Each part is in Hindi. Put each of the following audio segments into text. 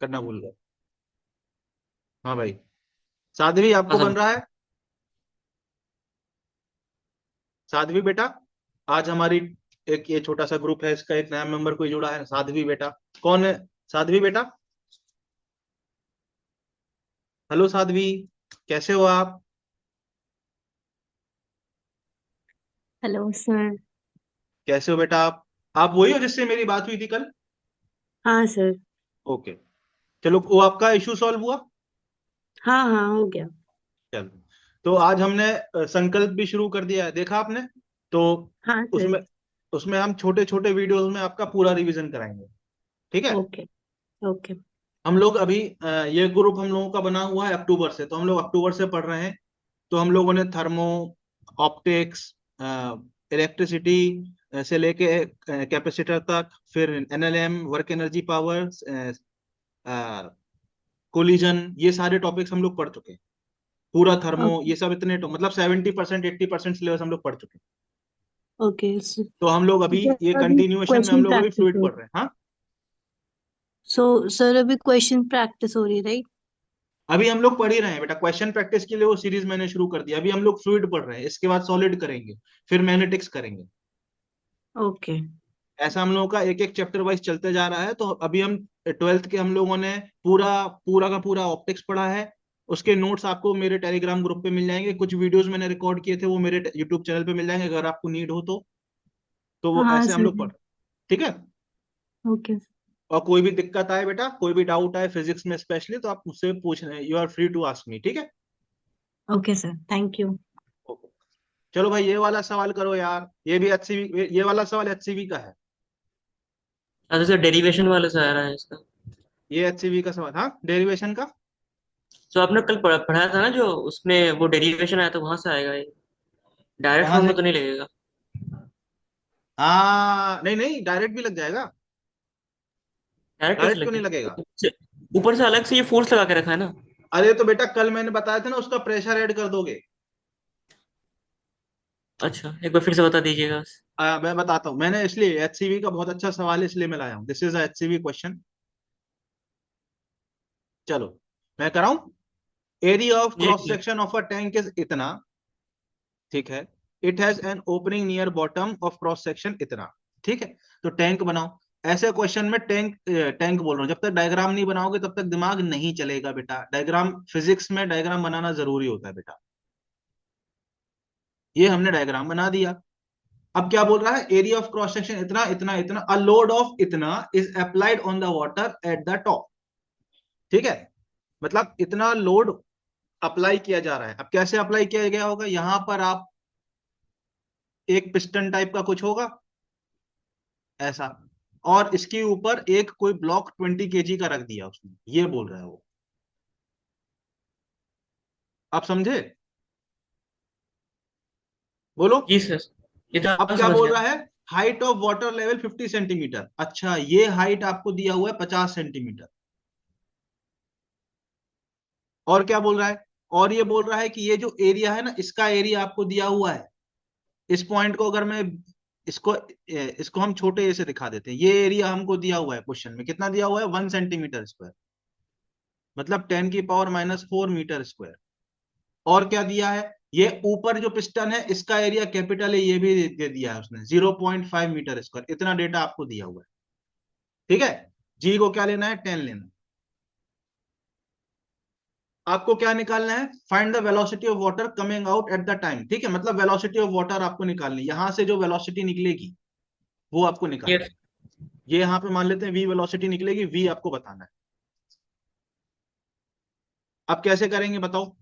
करना भूल गए। हाँ भाई। साध्वी हाँ आपको बन सर। रहा है? साध्वी बेटा, आज हमारी एक ये छोटा सा ग्रुप है, इसका एक नया मेंबर कोई जुड़ा है, साध्वी बेटा। कौन है साध्वी बेटा? हेलो साध्वी, कैसे हो आप? Hello sir. कैसे हो बेटा आप वही हो जिससे मेरी बात हुई थी कल? हाँ सर। ओके। चलो, वो आपका इशू सॉल्व हुआ? हाँ हाँ, हो गया। चलो, तो आज हमने संकल्प भी शुरू कर दिया है, देखा आपने? तो हाँ सर। उसमें उसमें हम छोटे छोटे वीडियोस में आपका पूरा रिवीजन कराएंगे। ठीक है? ओके। ओके। हम लोग अभी ये ग्रुप हम लोगों का बना हुआ है अक्टूबर से, तो हम लोग अक्टूबर से पढ़ रहे हैं। तो हम लोगों ने थर्मो, ऑप्टिक्स, इलेक्ट्रिसिटी से लेके कैपेसिटर तक, फिर NLM, work energy power, collision, ये सारे टॉपिक्स हम लोग पढ़ चुके हैं। पूरा थर्मो, ओके। ये सब इतने मतलब 70% 80% सिलेबस हम लोग पढ़ चुके हैं। ओके तो हम लोग अभी ये सर, अभी कंटिन्यूएशन में हम क्वेश्चन लोग अभी प्रैक्टिस फ्लूइड हो पढ़ रही। रहे हैं। हाँ, सो सर, अभी क्वेश्चन प्रैक्टिस हो रही, राइट? अभी हम लोग पढ़ ही रहे हैं बेटा, क्वेश्चन प्रैक्टिस के लिए वो सीरीज मैंने शुरू कर दिया। अभी हम लोग फ्लूइड पढ़ रहे हैं, इसके बाद सॉलिड करेंगे, फिर मैग्नेटिक्स करेंगे। ओके। ऐसा हम लोगों का एक एक चैप्टर वाइज चलते जा रहा है। तो अभी हम ट्वेल्थ के हम लोगों ने पूरा पूरा का पूरा ऑप्टिक्स पढ़ा है। उसके नोट्स आपको मेरे टेलीग्राम ग्रुप पे मिल जाएंगे, कुछ वीडियोस मैंने रिकॉर्ड किए थे वो मेरे यूट्यूब चैनल पे मिल जाएंगे, अगर आपको नीड हो तो वो हाँ ऐसे हम सर। लोग पढ़ रहे हैं। ठीक है? ओके। और कोई भी दिक्कत आए बेटा, कोई भी डाउट आए फिजिक्स में स्पेशली, तो आप मुझसे पूछ रहे हैं, you are free to ask me. ठीक है? Okay sir, thank you. Okay. चलो भाई, ये वाला सवाल करो यार, ये भी एचसीवी, ये वाला सवाल एचसीवी का है। अच्छा सर, डेरिवेशन वाले से आ रहा है इसका। ये एचसीवी का सवाल, हाँ, डेरिवेशन का। जो आपने कल पढ़ाया था ना, जो उसमें वो डेरिवेशन आया था, वहां से आएगा ये। डायरेक्ट कहाँ फॉर्म से? में तो नहीं लगेगा। हाँ, नहीं नहीं, डायरेक्ट भी लग जाएगा। डायरेक्ट कैसे डायरेक्ट क्यों नहीं लगेगा? लगेगा? ऊपर से अलग से ये फोर्स लगा के रखा है ना। अरे तो बेटा, कल मैंने बताया था ना, उसका प्रेशर ऐड कर दोगे। अच्छा, एक बार फिर से बता दीजिएगा। मैं बताता हूँ, मैंने इसलिए एचसीवी का बहुत अच्छा सवाल है इसलिए मैं लाया हूँ, दिस इज एचसीवी क्वेश्चन। चलो, मैं कराऊं। एरिया ऑफ जी क्रॉस जी। Section of a tank is इतना। ठीक है? It has an opening near bottom of cross section इतना। ठीक है? तो टैंक बनाओ। ऐसे क्वेश्चन में टैंक टैंक बोल रहा हूं, जब तक डायग्राम नहीं बनाओगे तब तक दिमाग नहीं चलेगा बेटा। डायग्राम, फिजिक्स में डायग्राम बनाना जरूरी होता है बेटा। ये हमने डायग्राम बना दिया। अब क्या बोल रहा है? एरिया ऑफ क्रॉस सेक्शन इतना इतना इतना, अ लोड ऑफ इतना is applied on the water at the top. ठीक है? मतलब इतना लोड अप्लाई किया जा रहा है। अब कैसे अप्लाई किया गया होगा? यहां पर आप एक पिस्टन टाइप का कुछ होगा ऐसा, और इसके ऊपर एक कोई ब्लॉक 20 kg का रख दिया उसने, ये बोल रहा है वो। आप समझे? बोलो। जी सर, अब इतना क्या समझ बोल गया। रहा है? Height of water level 50 centimetre. अच्छा, ये हाइट आपको दिया हुआ है 50 सेंटीमीटर। और क्या बोल रहा है? और ये बोल रहा है कि ये जो एरिया है ना, इसका एरिया आपको दिया हुआ है। इस पॉइंट को अगर मैं इसको इसको हम छोटे ए से दिखा देते हैं, ये एरिया हमको दिया हुआ है क्वेश्चन में, कितना दिया हुआ है? 1 सेंटीमीटर स्क्वायर, मतलब 10⁻⁴ मीटर स्क्वायर। और क्या दिया है? ये ऊपर जो पिस्टन है इसका एरिया कैपिटल है, ये भी दे दिया है उसने, 0.5 मीटर स्क्वायर। इतना डेटा आपको दिया हुआ है। ठीक है? जी को क्या लेना है? 10 लेना है। आपको क्या निकालना है? Find the velocity of water coming out at the time. ठीक है? मतलब वेलोसिटी ऑफ वाटर आपको निकालनी है, यहां से जो वेलोसिटी निकलेगी वो आपको ये निकालनी है। ये यहां पे मान लेते हैं वी वेलोसिटी निकलेगी, वी आपको बताना है। अब कैसे करेंगे बताओ?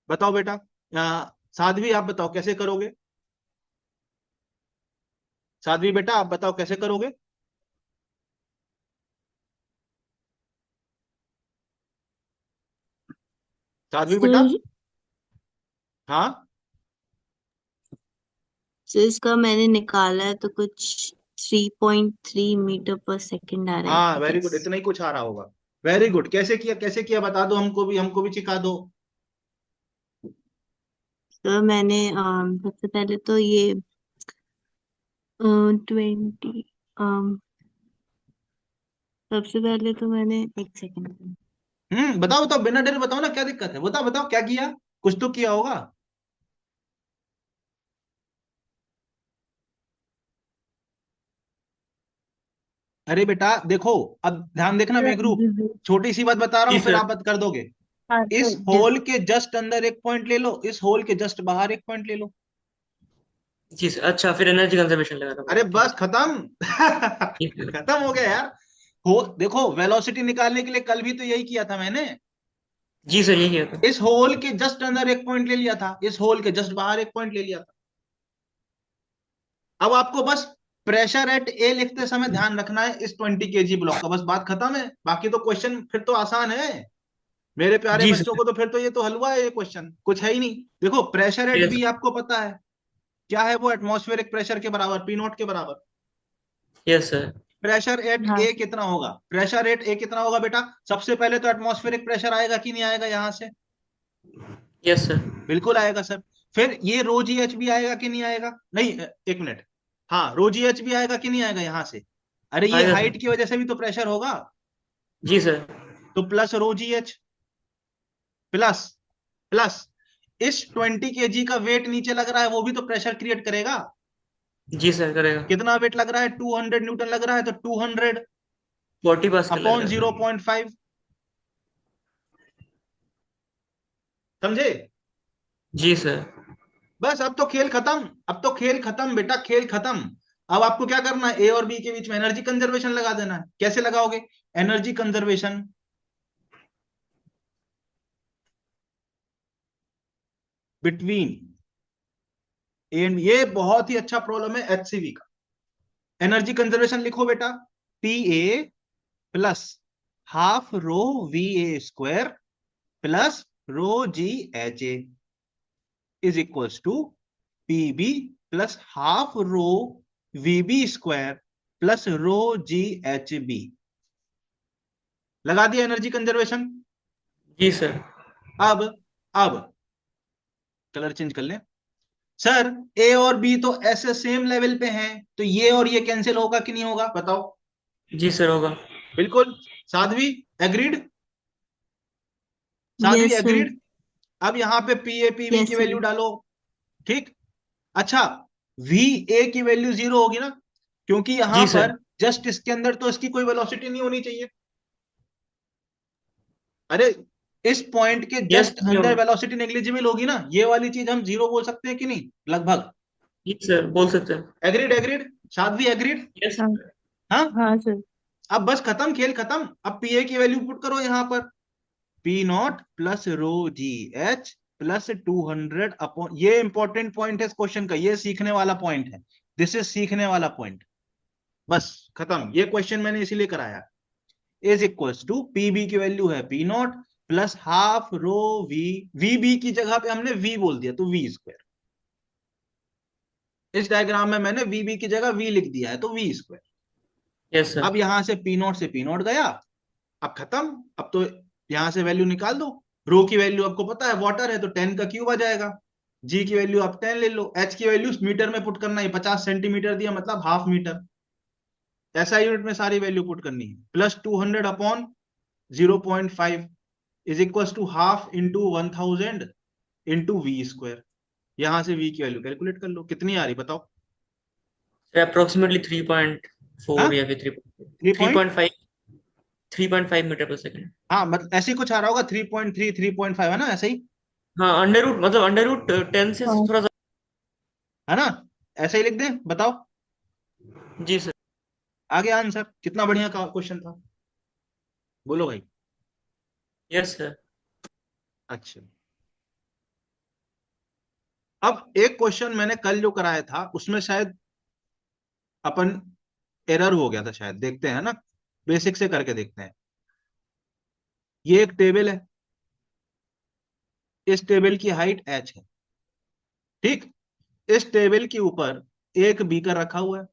बताओ बेटा। साध्वी आप बताओ कैसे करोगे? साध्वी बेटा आप बताओ कैसे करोगे? साध्वी बेटा। सर, हाँ, सर इसका मैंने निकाला है तो कुछ 3.3 मीटर पर सेकेंड आ रहा है, हाँ, आई वेरी गेस। गुड, इतना ही कुछ आ रहा होगा। वेरी गुड, कैसे किया कैसे किया बता दो, हमको भी सिखा दो। सर मैंने सबसे पहले तो ये 20 सबसे पहले तो मैंने एक सेकंड। बताओ बताओ, बिना डरे बताओ ना, क्या दिक्कत है, बताओ बताओ क्या किया, कुछ तो किया होगा। अरे बेटा देखो, अब ध्यान देखना मेघरू, छोटी सी बात बता रहा जी हूं फिर सर। आप बात कर दोगे। हाँ इस सर। होल के जस्ट अंदर एक पॉइंट ले लो, इस होल के जस्ट बाहर एक पॉइंट ले लो। जी सर, अच्छा फिर एनर्जी कंजर्वेशन लगाना अरे पड़ेगा, ठीक है बस सर। खत्म। ठीक है। खत्म हो गया यार। हो देखो, वेलोसिटी निकालने के लिए कल भी तो यही किया था मैंने। जी सर, यही है तो। इस होल के जस्ट अंदर एक पॉइंट ले लिया था, इस होल के जस्ट बाहर एक पॉइंट ले लिया था। अब आपको बस प्रेशर एट ए लिखते समय ध्यान रखना है इस 20 kg ब्लॉक का, बस बात खत्म है। बाकी तो क्वेश्चन फिर तो आसान है मेरे प्यारे जी बच्चों सर। को, तो फिर तो ये तो हलवा है, ये क्वेश्चन कुछ है ही नहीं। देखो प्रेशर एट यस बी आपको पता है क्या है, वो एटमॉस्फेरिक प्रेशर के बराबर, पी नॉट के बराबर। Yes sir. प्रेशर एट हाँ ए कितना होगा, प्रेशर एट ए कितना होगा बेटा, सबसे पहले तो एटमॉस्फेरिक प्रेशर आएगा कि नहीं आएगा यहां से, यस सर। बिल्कुल आएगा सर। फिर ये रो जी एच भी आएगा कि नहीं आएगा, नहीं एक मिनट, हाँ रो जी एच भी आएगा कि नहीं आएगा यहां से। अरे ये आएगा हाइट सर। की वजह से भी तो प्रेशर होगा, जी सर। तो plus rho G H, plus plus इस 20 kg का वेट नीचे लग रहा है, वो भी तो प्रेशर क्रिएट करेगा। जी सर, करेगा। कितना वेट लग रहा है, 200 न्यूटन लग रहा है, तो 200 40 पास्कल लग अपॉन रहा है। 0.5, समझे। जी सर। बस अब तो खेल खत्म, अब तो खेल खत्म बेटा, खेल खत्म। अब आपको क्या करना है, ए और बी के बीच में एनर्जी कंजर्वेशन लगा देना है। कैसे लगाओगे energy conservation, between A and, ये बहुत ही अच्छा प्रॉब्लम है एचसीवी का। एनर्जी कंजर्वेशन लिखो बेटा, P A plus half rho we A square plus rho G H A is equals to P B plus half rho we B square plus rho G H B. लगा दिया एनर्जी कंजर्वेशन। जी सर। अब अब कलर चेंज कर लें सर, ए और बी तो ऐसे सेम लेवल पे हैं, तो ये और ये कैंसिल होगा कि नहीं होगा बताओ। जी सर, होगा। बिल्कुल। Sadhvi agreed, Sadhvi yes sir. Agreed. अब यहां पे P A P B yes की सर। वैल्यू डालो, ठीक। अच्छा, वी ए की वैल्यू 0 होगी ना, क्योंकि यहां जी सर। पर जस्ट इसके अंदर तो इसकी कोई वेलोसिटी नहीं होनी चाहिए। अरे इस पॉइंट के यस, जस्ट नहीं अंदर होगा। वेलोसिटी नेग्लिजिबल होगी ना, ये वाली चीज हम 0 बोल सकते हैं कि नहीं, लगभग। जी सर, बोल सकते हैं। Agreed agreed, Sadhvi agreed. Yes. हाँ। हाँ, हाँ सर। अब बस खत्म, खेल खत्म। अब पी ए की वैल्यू पुट करो यहां पर, P not plus rho G H plus 200 upon, ये इंपॉर्टेंट पॉइंट है इस क्वेश्चन का, ये सीखने वाला पॉइंट है, दिस इज सीखने वाला पॉइंट। बस खत्म, ये क्वेश्चन मैंने इसीलिए कराया। Is equals to P B की वैल्यू है P not plus half rho V, V B की जगह पे हमने वी बोल दिया तो वी स्क्वायर, इस डायग्राम में मैंने वी बी की जगह वी लिख दिया है तो वी स्क्वायर। Yes sir. अब यहां से पी नॉट से पी नॉट गया, अब खत्म। अब तो यहां से वैल्यू निकाल दो, रो की वैल्यू आपको पता है वाटर है तो 10 का क्यूब आ जाएगा, जी की वैल्यू आप 10 ले लो, एच की वैल्यू मीटर में पुट करना है, 50 सेंटीमीटर दिया मतलब हाफ मीटर, ऐसा यूनिट में सारी वैल्यू पुट करनी है। Plus 200 upon 0.5 is equal to half into 1000 into V square. यहां से वी की वैल्यू कैलकुलेट कर लो, कितनी आ रही बताओ। सर अप्रोक्सीमेटली 3.4 हाँ, या फिर 3 थ्री पॉइंट 3.5, 3.5 मीटर पर सेकंड। हाँ मतलब ऐसे ही कुछ आ रहा होगा, 3.3 3.5 है ना, ऐसे ही हाँ, अंडर रूट मतलब अंडर रूट 10 से हाँ थोड़ा सा। है ना, ऐसे ही लिख दें, बताओ। जी सर। आगे आंसर, कितना बढ़िया का क्वेश्चन था, बोलो भाई। Yes sir. अच्छा, अब एक क्वेश्चन मैंने कल जो कराया था उसमें शायद अपन एरर हो गया था शायद, देखते हैं ना, बेसिक से करके देखते हैं। ये एक टेबल है, इस टेबल की हाइट h है, ठीक। इस टेबल के ऊपर एक बीकर रखा हुआ है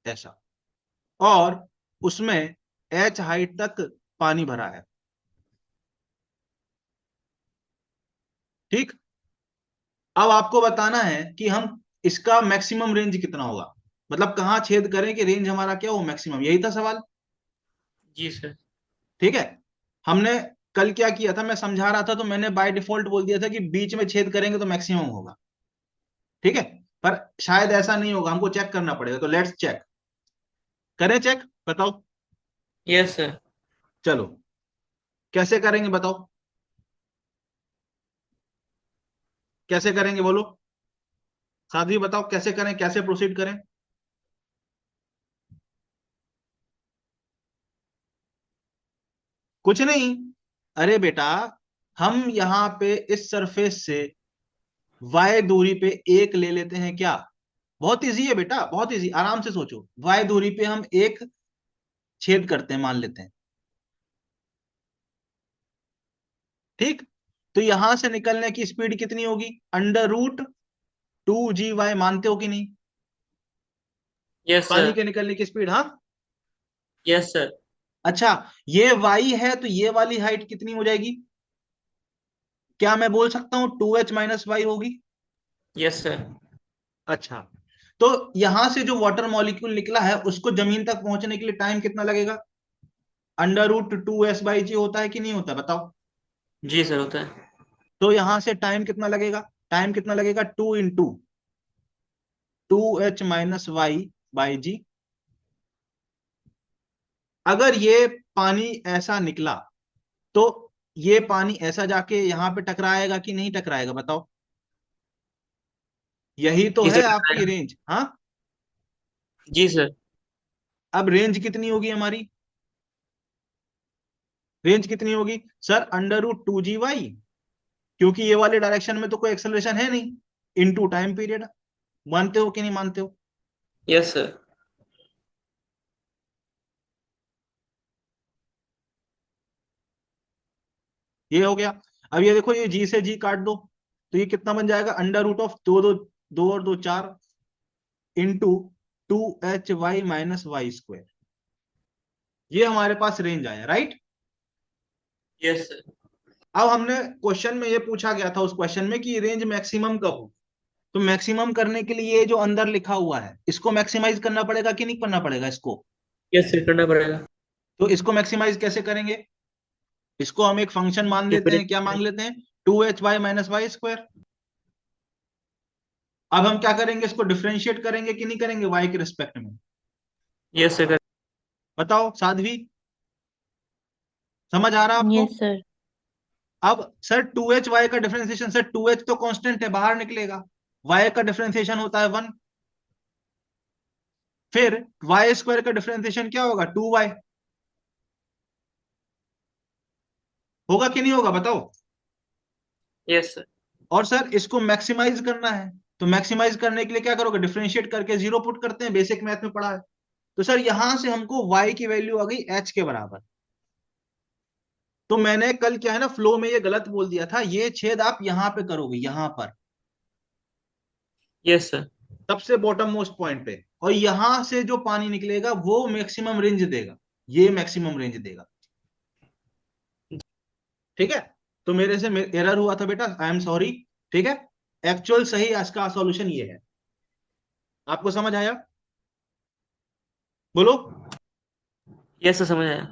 ऐसा, और उसमें h हाइट तक पानी भरा है, ठीक। अब आपको बताना है कि हम इसका मैक्सिमम रेंज कितना होगा, मतलब कहां छेद करें कि रेंज हमारा क्या हो मैक्सिमम, यही था सवाल। जी सर। ठीक है। हमने कल क्या किया था, मैं समझा रहा था तो मैंने बाय डिफॉल्ट बोल दिया था कि बीच में छेद करेंगे तो मैक्सिमम होगा। ठीक है। पर शायद ऐसा नहीं होगा, हमको चेक करना पड़ेगा, तो लेट्स चेक। करें चेक, बताओ। Yes sir. चलो, कैसे करेंगे बताओ, कैसे करेंगे बोलो, साध्वी बताओ कैसे करें, कैसे प्रोसीड करें। कुछ नहीं, अरे बेटा, हम यहां पे इस सरफेस से y दूरी पे एक ले लेते हैं क्या। बहुत इजी है बेटा, बहुत इजी, आराम से सोचो। y दूरी पे हम एक छेद करते हैं, मान लेते हैं। ठीक। तो यहां से निकलने की स्पीड कितनी होगी, √2GY, मानते हो कि नहीं। यस पानी सर। के निकलने की स्पीड, हाँ। Yes sir. अच्छा, ये y है तो ये वाली हाइट कितनी हो जाएगी, क्या मैं बोल सकता हूं 2H - y होगी। Yes sir. अच्छा, तो यहां से जो वाटर मॉलिक्यूल निकला है उसको जमीन तक पहुंचने के लिए टाइम कितना लगेगा, √2S/g होता है कि नहीं होता, बताओ। जी सर होता है। तो यहां से टाइम कितना लगेगा, टाइम कितना लगेगा, 2 × 2H - y/g। अगर ये पानी ऐसा निकला तो ये पानी ऐसा जाके यहां पे टकराएगा कि नहीं टकराएगा, बताओ। यही तो जी है सर आपकी टकराएगा। रेंज, हाँ। जी सर। अब रेंज कितनी होगी हमारी, रेंज कितनी होगी सर, √2GY, क्योंकि ये वाले डायरेक्शन में तो कोई एक्सेलरेशन है नहीं, इनटू टाइम पीरियड। मानते हो कि नहीं मानते हो। Yes sir. ये हो गया। अब ये देखो, ये जी से जी काट दो, तो ये कितना बन जाएगा, √2 दो, दो और दो चार, इंटू 2Hy - y²। ये हमारे पास रेंज आया, राइट। Yes sir. अब हमने क्वेश्चन में ये पूछा गया था, उस क्वेश्चन में कि रेंज मैक्सिमम कब हो। तो मैक्सिमम करने के लिए ये जो अंदर लिखा हुआ है इसको मैक्सिमाइज करना पड़ेगा कि नहीं करना पड़ेगा इसको। यस सर करना पड़ेगा। तो इसको मैक्सिमाइज कैसे करेंगे, इसको हम एक फंक्शन मान लेते हैं, क्या मान डिफरेंट। लेते हैं, 2Hy - y²। अब हम क्या करेंगे, इसको डिफरेंशिएट करेंगे कि नहीं करेंगे y के रिस्पेक्ट में, यस सर कर। बताओ साध्वी, समझ आ रहा है आपको। Yes, sir. अब सर 2Hy का डिफरेंशिएशन, सर 2H तो कांस्टेंट है, बाहर निकलेगा, y का डिफरेंशिएशन होता है 1, फिर y² का डिफरेंशिएशन क्या होगा, 2y, होगा कि नहीं होगा बताओ। Yes sir. और सर इसको मैक्सिमाइज करना है, तो मैक्सिमाइज करने के लिए क्या करोगे, डिफरेंशिएट करके जीरो पुट करते हैं, बेसिक मैथ में पढ़ा है। तो सर यहां से हमको y की वैल्यू आ गई h के बराबर। तो मैंने कल क्या है ना, फ्लो में ये गलत बोल दिया था, ये छेद आप यहां पे करोगे, यहां पर यस सर। सबसे बॉटम मोस्ट पॉइंट पे, और यहां से जो पानी निकलेगा वो मैक्सिमम रेंज देगा, ये मैक्सिमम रेंज देगा। ठीक है। तो मेरे से एरर हुआ था बेटा, आई एम सॉरी। ठीक है। एक्चुअल सही इसका सॉल्यूशन ये है, आपको समझ आया, बोलो। यस सर समझ आया।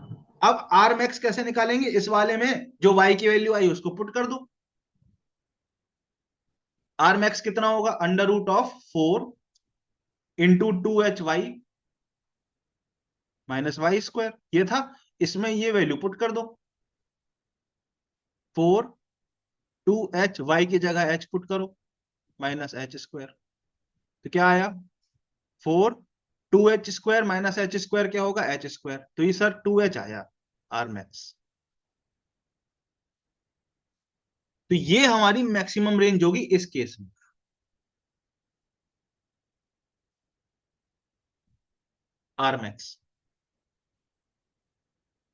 अब आर मैक्स कैसे निकालेंगे, इस वाले में जो y की वैल्यू आई उसको पुट कर दो। आर मैक्स कितना होगा, √4 × 2Hy - y², ये था। इसमें ये वैल्यू पुट कर दो, 4, 2H, y की जगह h पुट करो, -h²। तो क्या आया, 4, 2H² -h² क्या होगा, h²। तो ये सर 2H आया आर मैक्स। तो ये हमारी मैक्सिमम रेंज होगी इस केस में, आर मैक्स।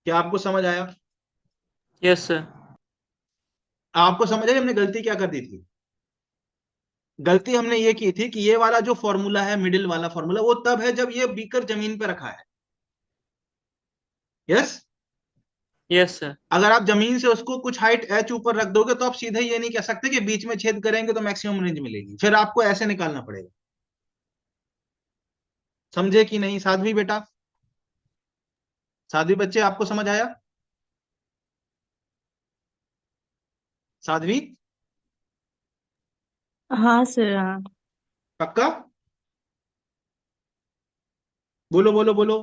क्या आपको समझ आया, यस सर। आपको समझ आया हमने गलती क्या कर दी थी। गलती हमने ये की थी कि ये वाला जो फॉर्मूला है, मिडिल वाला फॉर्मूला, वो तब है जब ये बीकर जमीन पे रखा है। यस। Yes sir. अगर आप जमीन से उसको कुछ हाइट h ऊपर रख दोगे तो आप सीधे ये नहीं कह सकते कि बीच में छेद करेंगे तो मैक्सिमम रेंज मिलेगी, फिर आपको ऐसे निकालना पड़ेगा। समझे कि नहीं साध्वी बेटा, साध्वी बच्चे आपको समझ आया? साध्वी? हाँ सर, हाँ। पक्का? बोलो बोलो बोलो।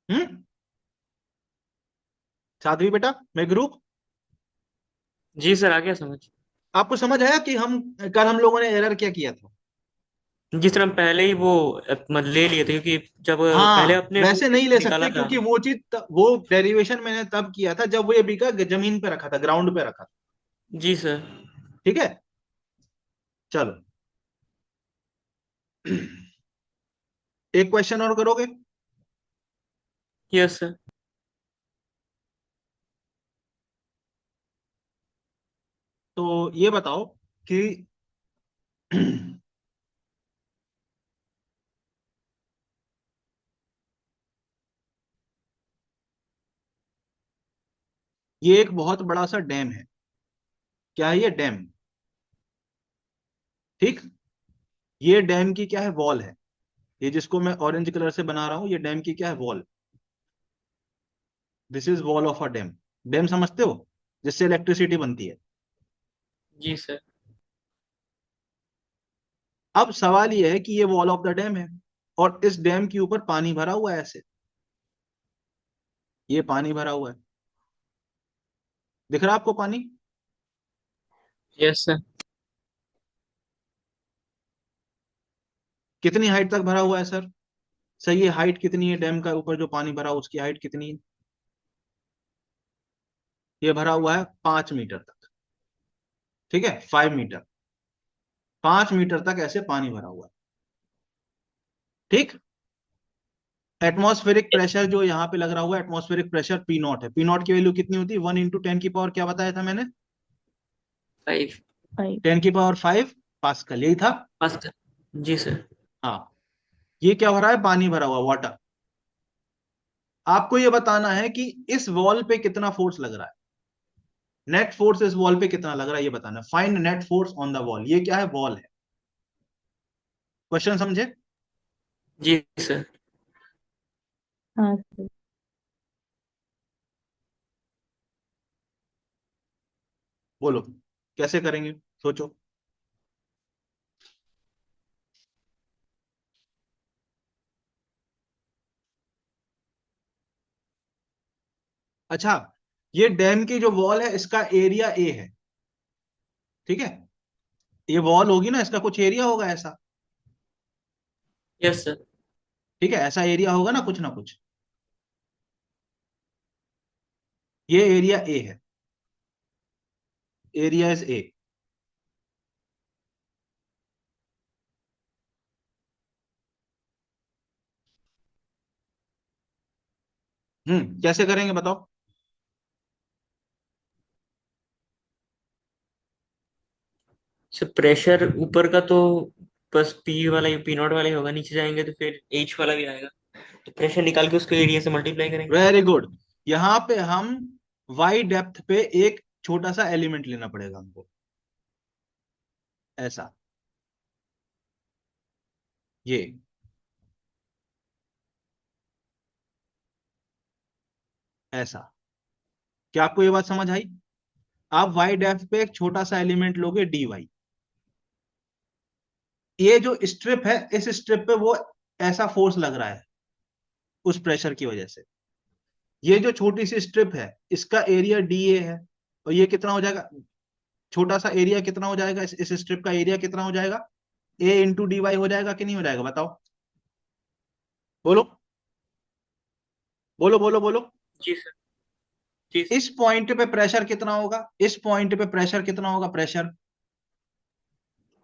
हम्म। साध्वी बेटा, मैं गुरु, जी सर, आ गया समझ। आपको समझ आया कि हम लोगों ने एरर क्या किया था? जिस तरह हम पहले ही वो ले लिए थे, क्योंकि जब पहले हाँ, अपने वैसे नहीं ले निकाला सकते था। क्योंकि वो डेरिवेशन मैंने तब किया था जब वो ये बिका जमीन पे रखा था, ग्राउंड पे रखा था। जी सर। ठीक है, चलो। एक क्वेश्चन और करोगे? Yes sir. तो ये बताओ कि ये एक बहुत बड़ा सा डैम है। क्या है ये? डैम। ठीक। ये डैम की क्या है? वॉल है। ये जिसको मैं ऑरेंज कलर से बना रहा हूं, ये डैम की क्या है? Wall. This is wall of a dam. Dam समझते हो? जिससे इलेक्ट्रिसिटी बनती है। जी सर। अब सवाल यह है कि ये वॉल ऑफ द डैम है और इस डैम के ऊपर पानी भरा हुआ है ऐसे। ये पानी भरा हुआ है, दिख रहा है आपको पानी? Yes sir. कितनी हाइट तक भरा हुआ है सर? सही है, हाइट कितनी है डैम का ऊपर जो पानी भरा उसकी हाइट कितनी है? ये भरा हुआ है 5 मीटर तक। ठीक है, 5 मीटर। 5 मीटर तक ऐसे पानी भरा हुआ है। ठीक। एटमॉस्फेरिक प्रेशर जो यहाँ पे लग रहा हुआ है, एटमॉस्फेरिक प्रेशर पी नॉट है। पी नॉट की वैल्यू कितनी होती है? 1 × 10 की पावर क्या बताया था मैंने? 5। 5। 10 की पावर 5 पास्कल, यही था। पास कर। जी सर। हाँ। ये क्या भरा है? पानी भरा हुआ, वाटर। आपको ये बताना है कि इस वॉल पे कितना फोर्स लग रहा है। नेट फोर्स इस वॉल पे कितना लग रहा है ये बताना है। Find net force on the wall. ये क्या है? वॉल है। क्वेश्चन समझे? जी सर। हाँ सर। बोलो कैसे करेंगे, सोचो। अच्छा, ये डैम की जो वॉल है इसका एरिया ए है। ठीक है, ये वॉल होगी ना, इसका कुछ एरिया होगा ऐसा। Yes sir. ठीक है, ऐसा एरिया होगा ना, कुछ ना कुछ। ये एरिया ए है। Area is a. कैसे करेंगे बताओ? सर प्रेशर ऊपर का तो बस पी वाला, पी नॉट वाला ही होगा, नीचे जाएंगे तो फिर एच वाला भी आएगा। तो प्रेशर निकाल के उसको एरिया से मल्टीप्लाई करेंगे। Very good. यहां पे हम वाई डेप्थ पे एक छोटा सा एलिमेंट लेना पड़ेगा हमको, ऐसा। ये ऐसा। क्या आपको ये बात समझ आई? आप वाई डेप्थ पे एक छोटा सा एलिमेंट लोगे, डी वाई। ये जो स्ट्रिप है, इस स्ट्रिप पे वो ऐसा फोर्स लग रहा है उस प्रेशर की वजह से। ये जो छोटी सी स्ट्रिप है इसका एरिया डी ए है। और ये कितना हो जाएगा? छोटा सा एरिया कितना हो जाएगा? इस स्ट्रिप का एरिया कितना हो जाएगा? ए इंटू डी वाई हो जाएगा कि नहीं हो जाएगा? बताओ। बोलो बोलो बोलो बोलो। जी सर। जी सर। इस पॉइंट पे प्रेशर कितना होगा? इस पॉइंट पे प्रेशर कितना होगा? Pressure,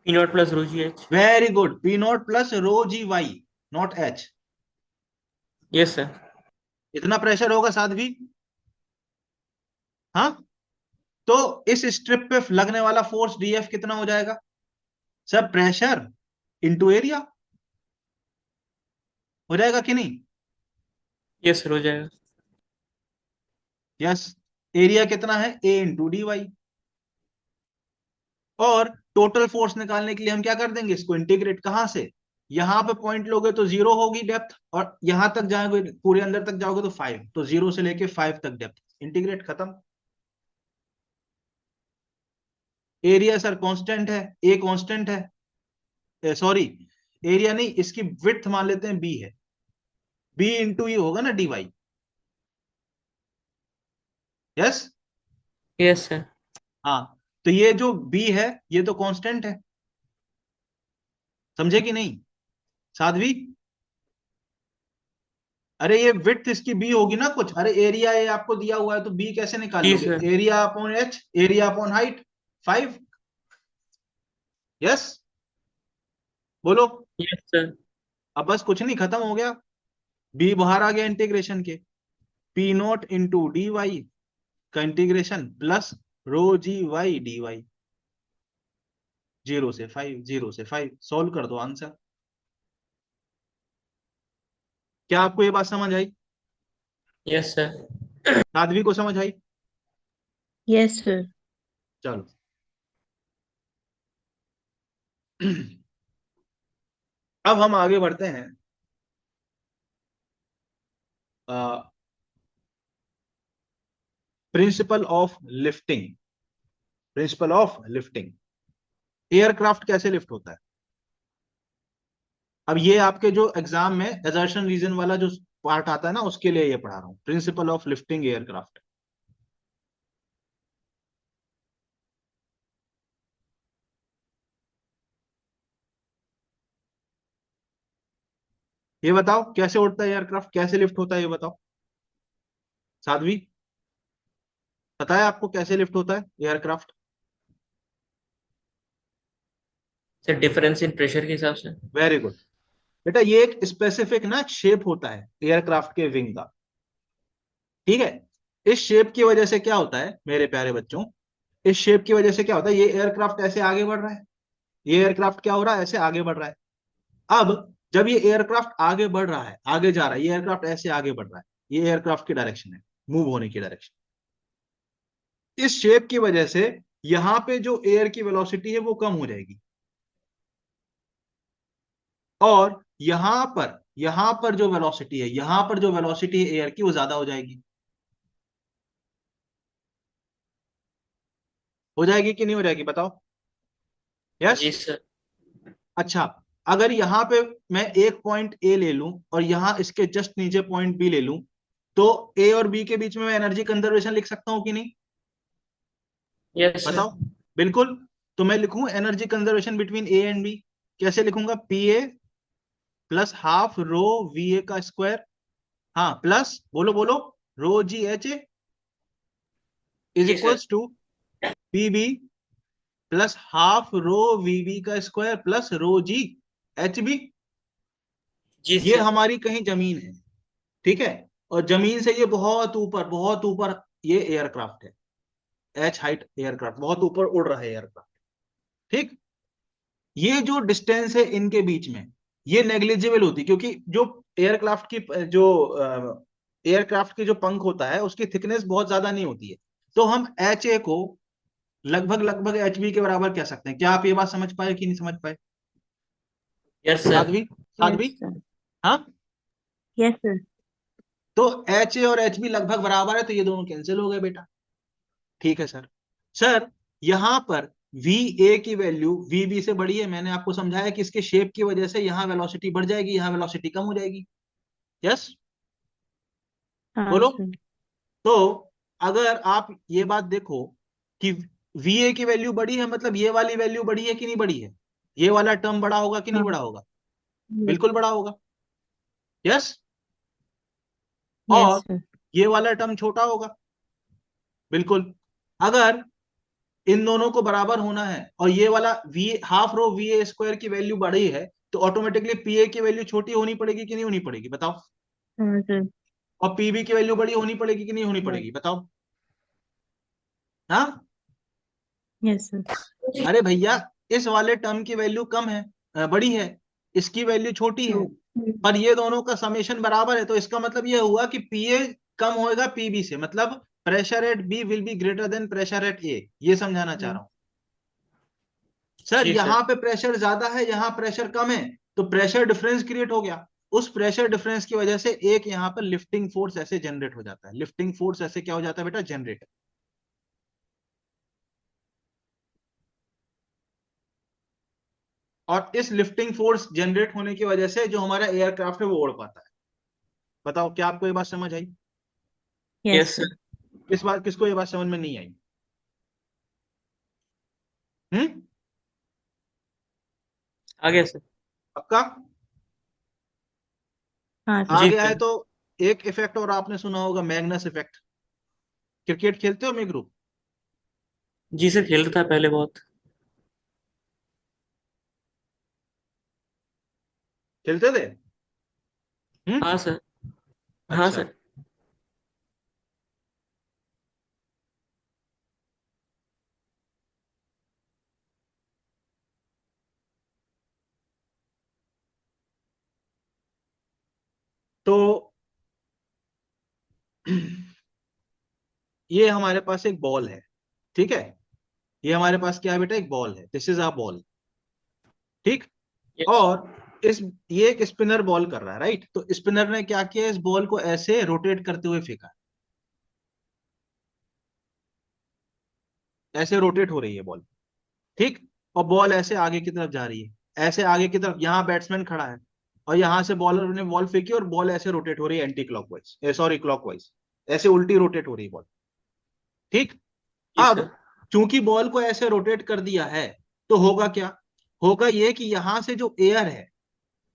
P not plus rho G H. Very good, P not plus rho G Y, not H. Yes sir. इतना प्रेशर होगा साध्वी। हाँ। तो इस स्ट्रिप पे लगने वाला फोर्स डीएफ कितना हो जाएगा? सर प्रेशर इंटू एरिया हो जाएगा कि नहीं? यस सर, हो जाएगा। यस। एरिया कितना है? ए इंटू डी वाई। और टोटल फोर्स निकालने के लिए हम क्या कर देंगे? इसको इंटीग्रेट, कहां से? यहाँ पे पॉइंट लोगे तो 0 होगी डेप्थ, और यहां तक जाओगे पूरे अंदर तक जाओगे तो 5, तो 0 से लेके 5 तक डेप्थ, इंटीग्रेट, खत्म। एरिया सर कांस्टेंट है, ए कांस्टेंट है, सॉरी एरिया नहीं, इसकी विड्थ मान लेते हैं बी है, बी इंटू ये होगा ना dy। Yes, yes sir. हाँ, तो ये जो बी है ये तो कांस्टेंट है, समझे कि नहीं साध्वी? अरे ये विड्थ इसकी बी होगी ना कुछ, अरे एरिया ए आपको दिया हुआ है तो बी कैसे निकाल जी लोगे? सर। Area upon H, area upon height, 5। Yes, बोलो। Yes sir. अब बस कुछ नहीं, खत्म हो गया, बी बाहर आ गया इंटीग्रेशन के, P not into D Y का integration plus rho G Y D Y, 0 से 5, 0 से 5, सोल्व कर दो आंसर। क्या आपको ये बात समझ आई? Yes sir. साध्वी को समझ आई? Yes, sir. चलो अब हम आगे बढ़ते हैं। Principle of lifting, principle of lifting, aircraft कैसे लिफ्ट होता है। अब ये आपके जो एग्जाम में एजर्शन रीजन वाला जो पार्ट आता है ना, उसके लिए ये पढ़ा रहा हूं, प्रिंसिपल ऑफ लिफ्टिंग एयरक्राफ्ट। ये बताओ कैसे उड़ता है एयरक्राफ्ट, कैसे लिफ्ट होता है, ये बताओ साध्वी, पता है आपको कैसे लिफ्ट होता है aircraft? Sir difference in pressure के हिसाब से। वेरी गुड बेटा, ये एक स्पेसिफिक ना शेप होता है एयरक्राफ्ट के विंग का, ठीक है। इस शेप की वजह से क्या होता है मेरे प्यारे बच्चों, इस शेप की वजह से क्या होता है, ये एयरक्राफ्ट ऐसे आगे बढ़ रहा है, ये एयरक्राफ्ट क्या हो रहा है, ऐसे आगे बढ़ रहा है। अब जब ये एयरक्राफ्ट आगे बढ़ रहा है, आगे जा रहा है, ये एयरक्राफ्ट ऐसे आगे बढ़ रहा है, ये एयरक्राफ्ट की डायरेक्शन है, मूव होने की डायरेक्शन। इस शेप की वजह से यहां पे जो एयर की वेलोसिटी है वो कम हो जाएगी, और यहां पर जो वेलोसिटी है, यहां पर जो वेलोसिटी है एयर की, वो ज्यादा हो जाएगी। हो जाएगी कि नहीं हो जाएगी, बताओ। यस। जी सर। अच्छा, अगर यहां पे मैं एक पॉइंट ए ले लूं और यहां इसके जस्ट नीचे पॉइंट बी ले लूं, तो ए और बी के बीच में मैं एनर्जी कंजर्वेशन लिख सकता हूं कि नहीं, यस सर। बताओ। बिल्कुल, तो मैं लिखूं energy conservation between A and B, कैसे लिखूंगा, P A plus half rho we A का स्क्वायर, हाँ प्लस, बोलो बोलो, rho G H A is जी sir. Equals to P B plus half rho we B का square plus rho G H B. जी ये सर। हमारी कहीं जमीन है, ठीक है, और जमीन से ये बहुत ऊपर ये एयरक्राफ्ट है, एच हाइट एयरक्राफ्ट, बहुत ऊपर उड़ रहा है एयरक्राफ्ट, ठीक। ये जो डिस्टेंस है इनके बीच में, ये नेग्लिजिबल होती, क्योंकि जो एयरक्राफ्ट की जो एयरक्राफ्ट की जो पंख होता है उसकी थिकनेस बहुत ज्यादा नहीं होती है, तो हम एच ए को लगभग लगभग एच बी के बराबर कह सकते हैं। क्या आप ये बात समझ पाए कि नहीं समझ पाए yes sir. Sadhvi? Yes, Sadhvi, sir. हाँ, Yes, sir. तो एच ए और एच बी लगभग बराबर है, तो ये दोनों कैंसिल हो गए बेटा, ठीक है सर। सर यहां पर वी ए की वैल्यू वी बी से बड़ी है, मैंने आपको समझाया कि इसके शेप की वजह से यहां वेलोसिटी बढ़ जाएगी, यहां वेलोसिटी कम हो जाएगी। यस, बोलो। Sir. तो अगर आप ये बात देखो कि वी ए की वैल्यू बड़ी है, मतलब ये वाली वैल्यू बड़ी है कि नहीं बड़ी है, ये वाला टर्म बड़ा होगा कि नहीं बड़ा होगा, Yes, बिल्कुल बड़ा होगा। यस, yes, और sir. ये वाला टर्म छोटा होगा, बिल्कुल। अगर इन दोनों को बराबर होना है और ये वाला V half rho we A square की वैल्यू बड़ी है, तो ऑटोमेटिकली पी ए की वैल्यू छोटी होनी पड़ेगी कि नहीं होनी पड़ेगी, बताओ। Sir. और पीबी की वैल्यू बड़ी होनी पड़ेगी कि नहीं होनी पड़ेगी, बताओ। हाँ, Yes, sir. अरे भैया, इस वाले टर्म की वैल्यू कम है, बड़ी है, इसकी वैल्यू छोटी है, So, पर ये दोनों का समेशन बराबर है, तो इसका मतलब ये हुआ कि पीए कम होएगा पीबी से, मतलब pressure at B will be greater than pressure at A, ये समझाना चाह रहा हूं। सर जी यहां सर। पे प्रेशर ज्यादा है, यहां प्रेशर कम है, तो प्रेशर डिफरेंस क्रिएट हो गया। उस प्रेशर डिफरेंस की वजह से एक यहाँ पर लिफ्टिंग फोर्स ऐसे जनरेट हो जाता है। लिफ्टिंग फोर्स ऐसे क्या हो जाता है बेटा, जनरेट। और इस लिफ्टिंग फोर्स जनरेट होने की वजह से जो हमारा एयरक्राफ्ट है वो उड़ पाता है। बताओ क्या आपको ये बात समझ आई? Yes, yes sir. सर। किस बात, किसको ये बात समझ में नहीं आई? हम्म, आ गया सर। पक्का? हाँ, आ sir. जी गया है सर। तो एक इफेक्ट और आपने सुना होगा, मैग्नस इफेक्ट। क्रिकेट खेलते हो मेरे ग्रुप? जी सर, खेलता था पहले बहुत। खेलते थे? हाँ हम्म। सर। हाँ अच्छा। सर। तो ये हमारे पास एक बॉल है, ठीक है? ये हमारे पास क्या है बेटा, एक बॉल है। दिस इज अ बॉल, ठीक? यस। और इस ये एक स्पिनर बॉल कर रहा है, राइट? तो स्पिनर ने क्या किया, इस बॉल को ऐसे रोटेट करते हुए फेंका। ऐसे रोटेट हो रही है बॉल, ठीक? और बॉल ऐसे आगे की तरफ जा रही है, ऐसे आगे की तरफ। यहाँ बैट्समैन खड़ा है और यहां से बॉलर ने बॉल फेंकी और बॉल ऐसे रोटेट हो रही है एंटी क्लॉकवाइज, सॉरी क्लॉकवाइज, ऐसे उल्टी रोटेट हो रही है बॉल, ठीक? जी अब सर। चूंकि बॉल को ऐसे रोटेट कर दिया है, तो होगा क्या, होगा ये कि यहां से जो एयर है,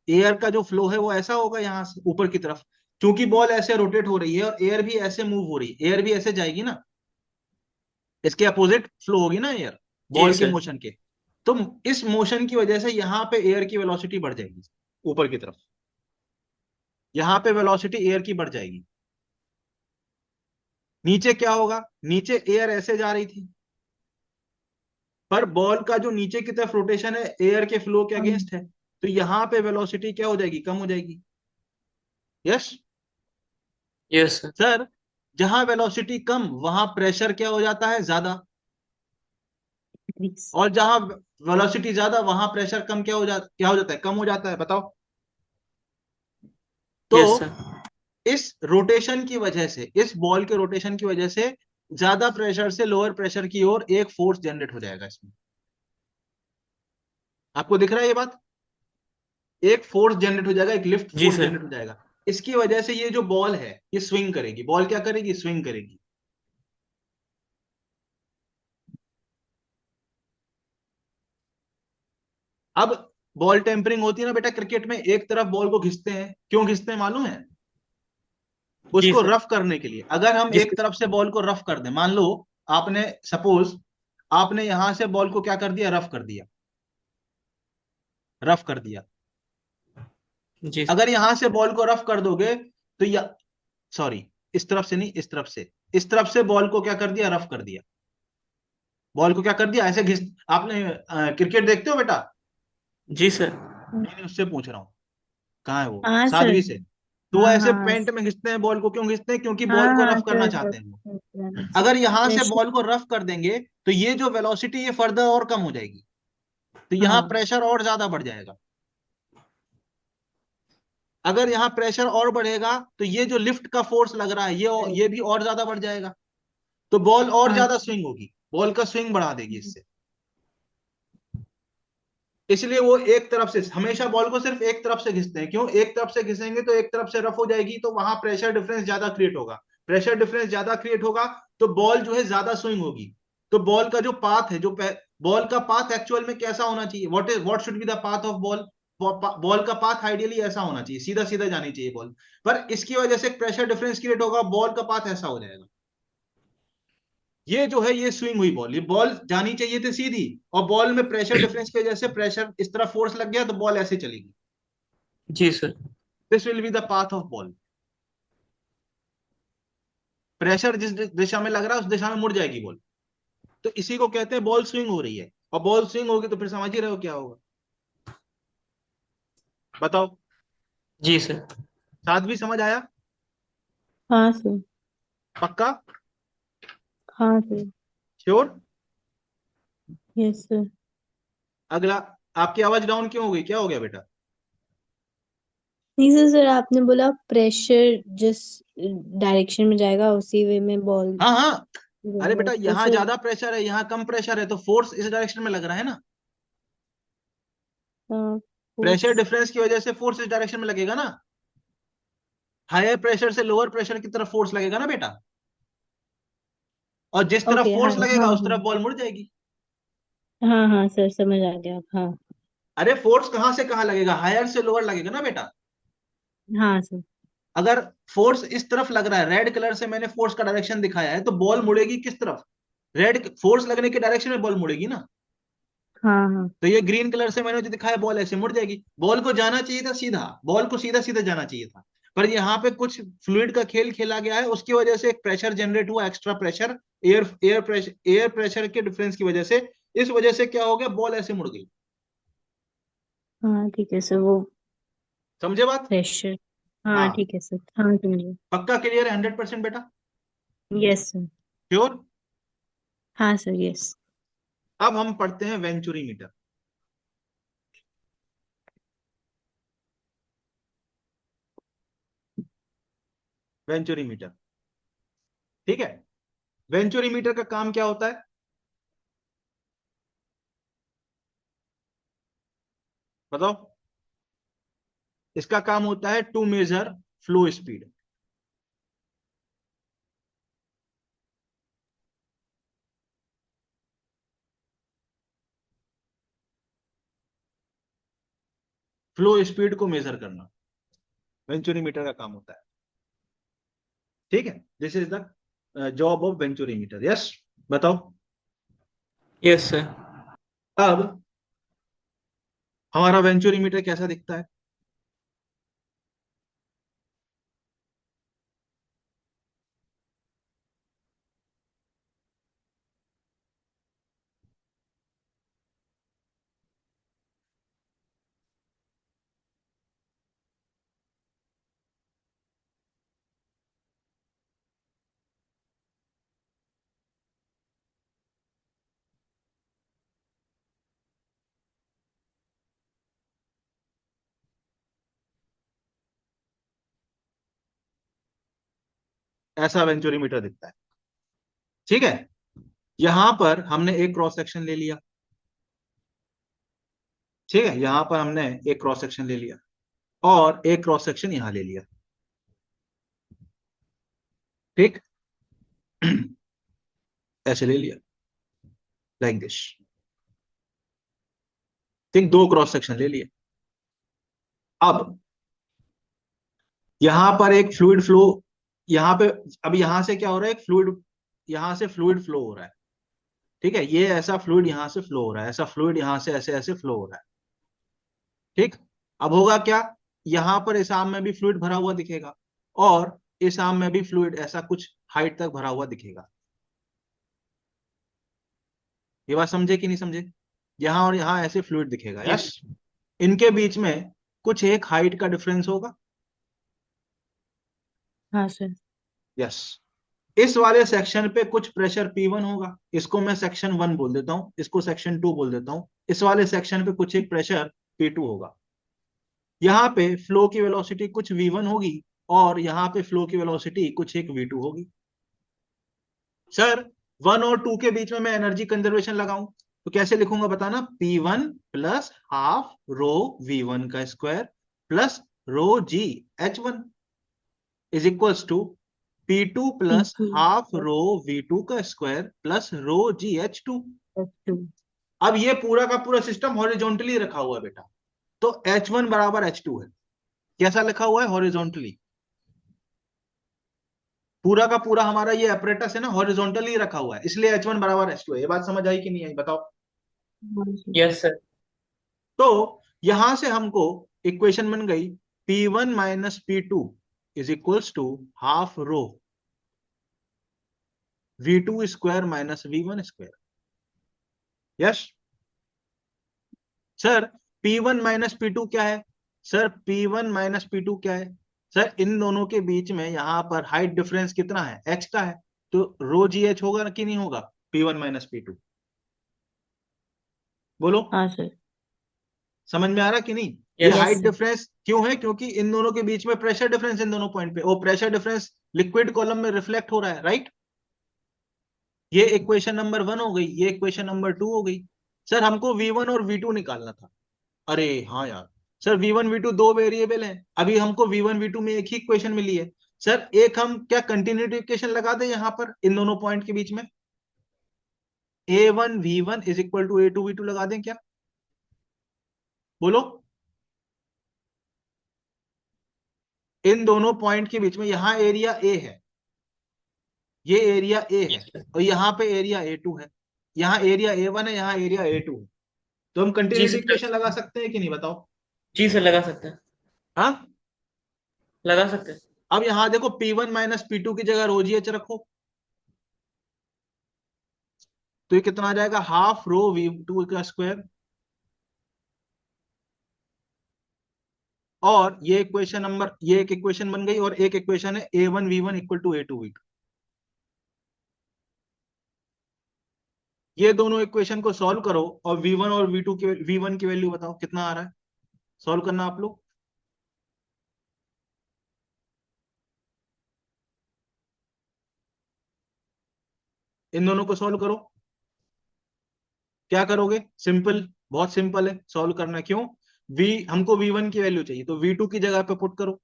एयर का जो फ्लो है वो ऐसा होगा यहां से ऊपर की तरफ। क्योंकि बॉल ऐसे रोटेट हो रही है और एयर भी ऐसे मूव हो रही है, एयर भी ऐसे जाएगी ना, इसके अपोजिट फ्लो होगी ना एयर, जी बॉल के सर। मोशन के। तो इस मोशन की वजह से यहां पे एयर की वेलोसिटी बढ़ जाएगी ऊपर की तरफ। यहां पे वेलोसिटी एयर की बढ़ जाएगी। नीचे क्या होगा, नीचे एयर ऐसे जा रही थी, पर बॉल का जो नीचे की तरफ रोटेशन है एयर के फ्लो के अगेंस्ट है, तो यहां पे वेलोसिटी क्या हो जाएगी, कम हो जाएगी। Yes yes sir. सर। जहां वेलोसिटी कम वहां प्रेशर क्या हो जाता है, ज्यादा। Increase. और जहां वेलोसिटी ज्यादा वहां प्रेशर कम, क्या हो जाता है, कम हो जाता है। बताओ। तो यस सर। इस रोटेशन की वजह से, इस बॉल के रोटेशन की वजह से ज्यादा प्रेशर से लोअर प्रेशर की ओर एक फोर्स जनरेट हो जाएगा इसमें। आपको दिख रहा है ये बात? एक फोर्स जनरेट हो जाएगा, एक लिफ्ट जी फोर्स सर। जनरेट हो जाएगा। इसकी वजह से ये जो बॉल है ये स्विंग करेगी। बॉल क्या करेगी, स्विंग करेगी। अब बॉल टेम्परिंग होती है ना बेटा क्रिकेट में, एक तरफ बॉल को घिसते हैं, क्यों घिसते हैं मालूम है? जी उसको सर। रफ करने के लिए। अगर हम जिस एक तरफ से बॉल को रफ कर दें, मान लो आपने, सपोज आपने यहां से बॉल को क्या कर दिया, रफ कर दिया, रफ कर दिया। जी सर। अगर यहां से बॉल को रफ कर दोगे तो या सॉरी, इस तरफ से नहीं, इस तरफ से, इस तरफ से बॉल को क्या कर दिया, रफ कर दिया। बॉल को क्या कर दिया, ऐसे घिस। आपने क्रिकेट देखते हो बेटा? जी सर। नहीं नहीं, उससे पूछ रहा हूँ, कहाँ है वो, हाँ सर। साध्वी से। तो वो हाँ ऐसे हाँ पेंट में घिसते हैं बॉल को, क्यों घिसते हैं, क्योंकि हाँ बॉल को हाँ रफ करना सर चाहते हैं वो। सर अगर यहां से प्रेशर। बॉल को रफ कर देंगे तो ये जो वेलोसिटी ये फर्दर और कम हो जाएगी, तो यहाँ हाँ प्रेशर और ज्यादा बढ़ जाएगा। अगर यहाँ प्रेशर और बढ़ेगा तो ये जो लिफ्ट का फोर्स लग रहा है ये भी और ज्यादा बढ़ जाएगा। तो बॉल और हाँ ज्यादा स्विंग होगी, बॉल का स्विंग बढ़ा देगी इससे। इसलिए वो एक तरफ से हमेशा बॉल को सिर्फ एक तरफ से घिसते हैं। क्यों, एक तरफ से घिसेंगे तो एक तरफ से रफ हो जाएगी, तो वहां प्रेशर डिफरेंस ज्यादा क्रिएट होगा। प्रेशर डिफरेंस ज्यादा क्रिएट होगा तो बॉल जो है ज्यादा स्विंग होगी। तो बॉल का जो पाथ है, जो बॉल का पाथ एक्चुअल में कैसा होना चाहिए, what should be the path of ball? Ball का पाथ आइडियली ऐसा होना चाहिए, सीधा सीधा जानी चाहिए बॉल। पर इसकी वजह से प्रेशर डिफरेंस क्रिएट होगा, बॉल का पाथ ऐसा हो जाएगा। ये जो है ये स्विंग हुई बॉल, ये बॉल जानी चाहिए थी सीधी, और बॉल में प्रेशर डिफरेंस की वजह से प्रेशर इस तरफ फोर्स लग गया तो बॉल ऐसे चलेगी। जी sir. This will be the path of ball. Pressure जिस दिशा में लग रहा है उस दिशा में मुड़ जाएगी बॉल। तो इसी को कहते हैं बॉल स्विंग हो रही है। और बॉल स्विंग होगी तो फिर समझ ही रहे हो क्या होगा। बताओ। जी सर। साथ भी समझ आया? हाँ सर। पक्का? हाँ सर। श्योर? Yes sir. अगला, आपकी आवाज डाउन क्यों हो गई, क्या हो गया बेटा? नहीं सर, सर आपने बोला प्रेशर जिस डायरेक्शन में जाएगा उसी वे में बॉल हाँ हाँ, अरे घूमेगा, बेटा तो यहाँ फिर ज्यादा प्रेशर है, यहाँ कम प्रेशर है, तो फोर्स इस डायरेक्शन में लग रहा है ना। Pressure force. डिफरेंस की वजह से फोर्स इस डायरेक्शन में लगेगा ना। हायर प्रेशर से लोअर प्रेशर की तरफ फोर्स लगेगा ना बेटा, और जिस तरफ ओके, हाँ फोर्स लगेगा हाँ उस तरफ हाँ बॉल मुड़ जाएगी। हाँ हाँ सर, समझ आ गया, हाँ अरे फोर्स कहां से कहां लगेगा, हायर से लोअर लगेगा ना बेटा। हाँ सर। अगर फोर्स इस तरफ लग रहा है, रेड कलर से मैंने फोर्स का डायरेक्शन दिखाया है, तो बॉल मुड़ेगी किस तरफ, रेड फोर्स लगने के डायरेक्शन में बॉल मुड़ेगी ना। हाँ हाँ तो ये ग्रीन कलर से मैंने जो दिखाया, बॉल ऐसे मुड़ जाएगी। बॉल को जाना चाहिए था सीधा, बॉल को सीधा सीधा जाना चाहिए था, पर यहाँ पे कुछ फ्लूइड का खेल खेला गया है, उसकी वजह से एक प्रेशर जनरेट हुआ, एक्स्ट्रा प्रेशर, एयर प्रेशर के डिफरेंस की वजह से। इस वजह से क्या हो गया, बॉल ऐसे मुड़ गई। हाँ, ठीक है सर, वो समझे बात। प्रेशर। हाँ हाँ, ठीक है सर, हाँ समझे। पक्का क्लियर है, 100% बेटा, यस सर। श्योर। हाँ सर, यस। अब हम पढ़ते हैं वेंचुरी मीटर। वेंचुरी मीटर, ठीक है। वेंचुरी मीटर का काम क्या होता है, बताओ। इसका काम होता है to measure flow speed. Flow speed को मेजर करना वेंचुरी मीटर का काम होता है, ठीक है। This is the job of venturi meter, yes. बताओ। Yes sir. अब हमारा वेंचुरी मीटर कैसा दिखता है, ऐसा वेंचुरी मीटर दिखता है, ठीक है। यहां पर हमने एक क्रॉस सेक्शन ले लिया, ठीक है, यहां पर हमने एक क्रॉस सेक्शन ले लिया, और एक क्रॉस सेक्शन यहां ले लिया, ठीक। ऐसे ले लिया, लाइक दिस, ठीक, दो क्रॉस सेक्शन ले लिए। अब यहां पर एक फ्लूइड फ्लो, यहां पे, अब यहां से क्या हो रहा है, एक फ्लूइड, यहां से फ्लूइड फ्लो हो रहा है, ठीक है। ये ऐसा फ्लूइड यहां से फ्लो हो रहा है, ऐसा फ्लूइड यहां से ऐसे ऐसे फ्लो हो रहा है, ठीक। अब होगा क्या, यहां पर इस आर्म में भी फ्लूइड भरा हुआ दिखेगा, और इस आर्म में भी फ्लूइड ऐसा कुछ हाइट तक भरा हुआ दिखेगा। ये बात समझे कि नहीं समझे, यहां और यहां ऐसे फ्लूइड दिखेगा, यस। यस। इनके बीच में कुछ एक हाइट का डिफरेंस होगा, हाँ सर। यस। इस वाले सेक्शन पे कुछ प्रेशर P1 होगा, इसको मैं सेक्शन 1 बोल देता हूं, इसको सेक्शन 2 बोल देता हूं। इस वाले सेक्शन पे कुछ एक प्रेशर P2 होगा। यहाँ पे फ्लो की वेलोसिटी कुछ V1 होगी, और यहाँ पे फ्लो की वेलोसिटी कुछ एक V2 होगी। सर 1 और 2 के बीच में मैं एनर्जी कंजर्वेशन लगाऊं तो कैसे लिखूंगा बताना, P1 plus half rho V1 का square plus rho G H1 is equals to P2 plus P2 half rho V2 का स्क्वायर प्लस रो जी H2। F2। अब ये पूरा का पूरा सिस्टम हॉरिजॉन्टली रखा हुआ है बेटा, तो H1 बराबर H2 है। कैसा लिखा हुआ है, हॉरिजॉन्टली। पूरा का पूरा हमारा ये अपरेटस है ना, हॉरिजॉन्टली रखा हुआ है, इसलिए H1 बराबर H2 है। ये बात समझ आई कि नहीं आई, बताओ। हाँ सर। Yes sir. तो यहां से हमको इक्वेशन बन गई, P1 minus P2 is equals to half rho V2 square minus V1 square, yes. Sir P1 minus P2 क्या है, सर P1 माइनस P2 क्या है, सर इन दोनों के बीच में यहां पर हाइट डिफरेंस कितना है, H का है, तो रो जी एच होगा कि नहीं होगा, P1 माइनस P2, बोलो। हाँ सर। समझ में आ रहा कि नहीं? ये यस। Height sir. डिफरेंस क्यों है? क्योंकि इन दोनों के बीच में प्रेशर डिफरेंस इन दोनों पॉइंट पे, और प्रेशर डिफरेंस लिक्विड कॉलम में रिफ्लेक्ट हो रहा है, राइट? ये इक्वेशन नंबर 1 हो गई, ये इक्वेशन नंबर 2 हो गई। सर हमको V1 और V2 निकालना था। अरे हाँ यार, सर V1 V2 दो वेरिएबल हैं, अभी हमको V1 V2 में एक ही इक्वेशन मिली है। सर एक हम क्या कंटिन्यूटी इक्वेशन लगा दें यहां पर इन दोनों पॉइंट के बीच में, A1 V1 is equal to A2 V2 लगा दें क्या? बोलो। इन दोनों पॉइंट के बीच में यहां एरिया ए है, ये एरिया ए है, और यहाँ पे एरिया A2 है, यहाँ एरिया A1 है, यहाँ एरिया A2 है। तो हम जी कंटिन्यूटी सर। इक्वेशन लगा सकते हैं कि नहीं, बताओ? जी सर, लगा सकते हैं। हाँ। लगा सकते हैं। अब यहां देखो P1 माइनस P2 की जगह रो जी एच रखो, तो ये कितना आ जाएगा, हाफ रो V2 का स्क्वायर। और ये इक्वेशन नंबर, ये एक इक्वेशन बन गई, और एक इक्वेशन है A1 V1 equal to A2 V2। ये दोनों इक्वेशन को सॉल्व करो और V1 और V2 की V1 की वैल्यू बताओ कितना आ रहा है, सॉल्व करना आप लोग। इन दोनों को सॉल्व करो। क्या करोगे? सिंपल, बहुत सिंपल है सॉल्व करना। क्यों? हमको V1 की वैल्यू चाहिए, तो V2 की जगह पे पुट करो,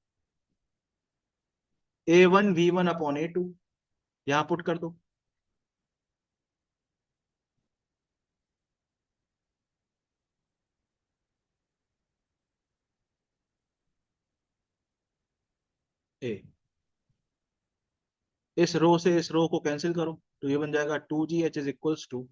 A1 V1 अपॉन A2, यहां पुट कर दो। ए, इस रो से इस रो को कैंसिल करो, तो ये बन जाएगा 2GH इज इक्वल्स टू,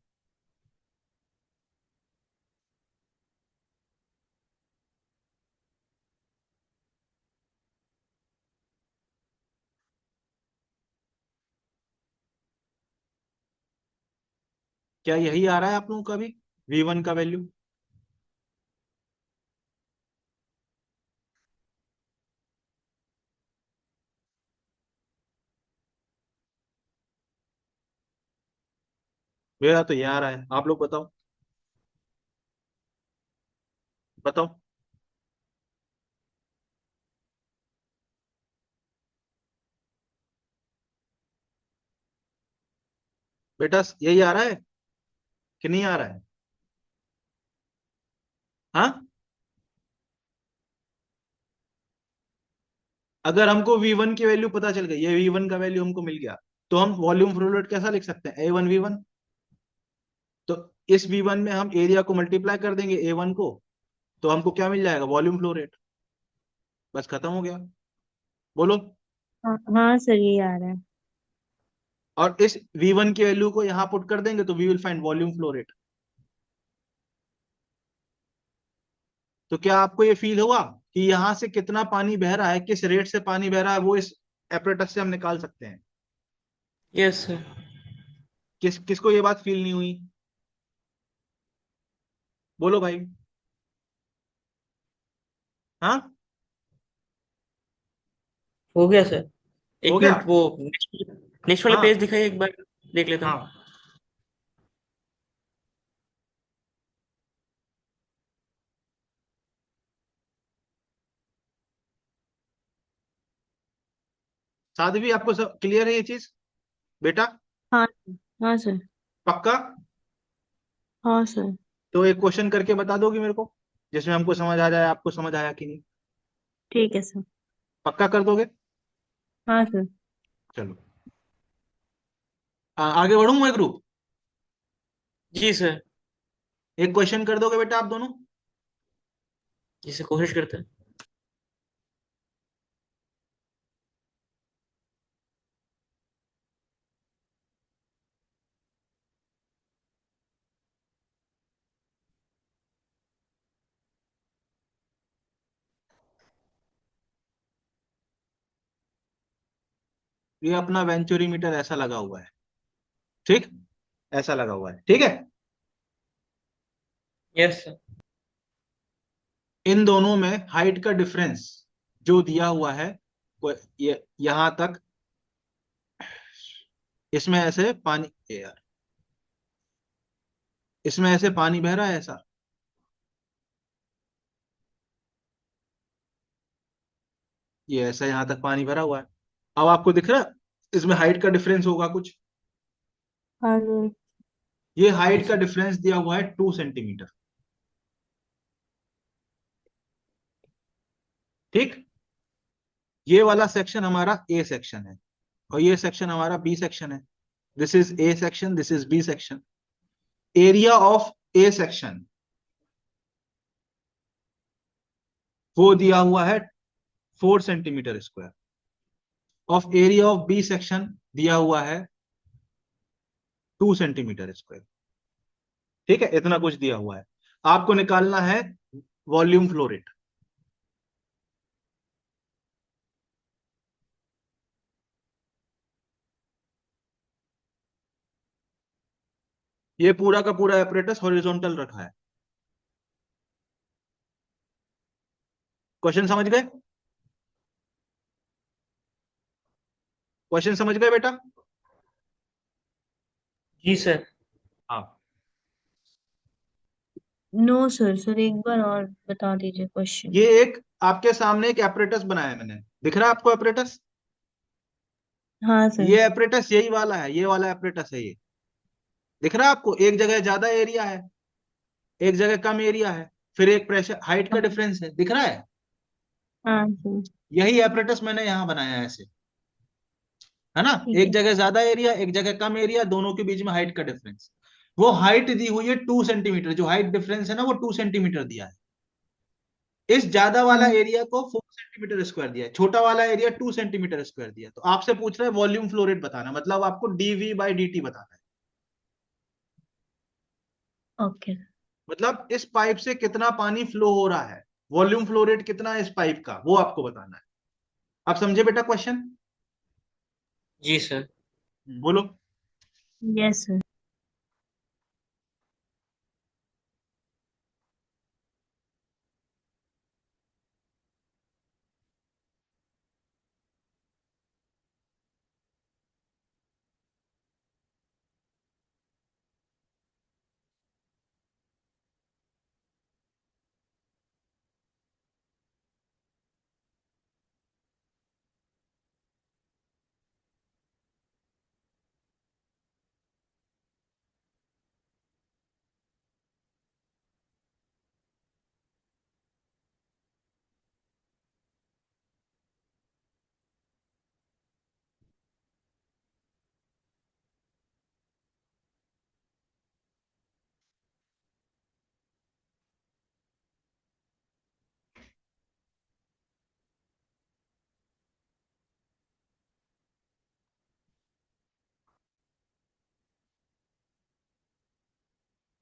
क्या यही आ रहा है आप लोगों का भी V1 का वैल्यू? मेरा तो ये आ रहा है, आप लोग बताओ, बताओ। बेटा यही आ रहा है कि नहीं आ रहा है? हाँ। अगर हमको V1 की वैल्यू पता चल गई, ये V1 का वैल्यू हमको मिल गया, तो हम वॉल्यूम फ्लो रेट कैसा लिख सकते हैं, A1 V1। तो इस V1 में हम एरिया को मल्टीप्लाई कर देंगे A1 को, तो हमको क्या मिल जाएगा, वॉल्यूम फ्लो रेट। बस खत्म हो गया। बोलो। हाँ हाँ सर, ये आ रहा है। और इस V1 की वैल्यू को यहां पुट कर देंगे, तो we will find volume flow rate. तो क्या आपको ये फील हुआ कि यहां से कितना पानी बह रहा है, किस रेट से पानी बह रहा है, वो इस एपरेटस से हम निकाल सकते हैं? Yes sir. किसको ये बात फील नहीं हुई? बोलो भाई। हाँ। हो गया सर। हो एक गया। मिनट, वो नेक्स्ट वाला पेज हाँ। दिखाइए एक बार, देख लेता हूँ। हाँ। साध्वी आपको सब क्लियर है ये चीज, बेटा? हाँ। हाँ सर। पक्का? हाँ सर। तो एक क्वेश्चन करके बता दोगे मेरे को, जिसमें हमको समझ आ जाए आपको समझ आया कि नहीं? ठीक है सर। पक्का कर दोगे? हाँ सर। चलो, आगे बढ़ूं मैं ग्रुप? जी सर। एक क्वेश्चन कर दोगे बेटा आप दोनों? जिसे कोशिश करते हैं। ये अपना वेंचुरीमीटर ऐसा लगा हुआ है, ठीक? ऐसा लगा हुआ है, ठीक है? Yes sir. इन दोनों में हाइट का डिफरेंस जो दिया हुआ है, ये यहां तक, इसमें ऐसे पानी, ये यार, इसमें ऐसे पानी बह रहा है ऐसा, ये ऐसा यहां तक पानी भरा हुआ है। अब आपको दिख रहा है इसमें हाइट का डिफरेंस होगा कुछ। हाँ सर। ये जी हाइट का सर। डिफरेंस दिया हुआ है 2 सेंटीमीटर। ठीक। ये वाला सेक्शन हमारा ए सेक्शन है और ये सेक्शन हमारा बी सेक्शन है। This is A section, this is B section. Area of A section वो दिया हुआ है 4 centimetre square. Of area of B section दिया हुआ है 2 सेंटीमीटर स्क्वायर। ठीक है, इतना कुछ दिया हुआ है। आपको निकालना है वॉल्यूम फ्लो रेट। ये पूरा का पूरा एपरेटस हॉरिजॉन्टल रखा है। क्वेश्चन समझ गए? क्वेश्चन समझ गए बेटा? जी सर। हाँ। नो सर, सर एक बार और बता दीजिए क्वेश्चन। ये एक आपके सामने एक एपरेटस बनाया है मैंने, दिख रहा है आपको एपरेटस? हाँ सर। ये एपरेटस यही वाला है, ये वाला एपरेटस है ये। दिख रहा है आपको? एक जगह ज्यादा एरिया है, एक जगह कम एरिया है, फिर एक प्रेशर हाइट का हाँ। डिफरेंस है, दिख रहा है? हाँ सर। यही एपरेटस मैंने यहां बनाया है ऐसे, है ना? ठीक एक है। जगह ज्यादा एरिया, एक जगह कम एरिया, दोनों के बीच में हाइट का डिफरेंस। वो हाइट दी हुई है 2 सेंटीमीटर, जो हाइट डिफरेंस है ना वो 2 सेंटीमीटर दिया है। इस ज्यादा वाला हाँ। एरिया को 4 सेंटीमीटर स्क्वायर दिया है, छोटा वाला एरिया 2 सेंटीमीटर स्क्वायर दिया है। तो आपसे पूछ रहे हैं वॉल्यूम फ्लो रेट बताना, मतलब आपको डीवी बाई डी टी बताना है। ओके। मतलब इस पाइप से कितना पानी फ्लो हो रहा है, वॉल्यूम फ्लो रेट कितना है इस पाइप का, वो आपको बताना है। आप समझे बेटा क्वेश्चन? जी सर। बोलो। Yes sir.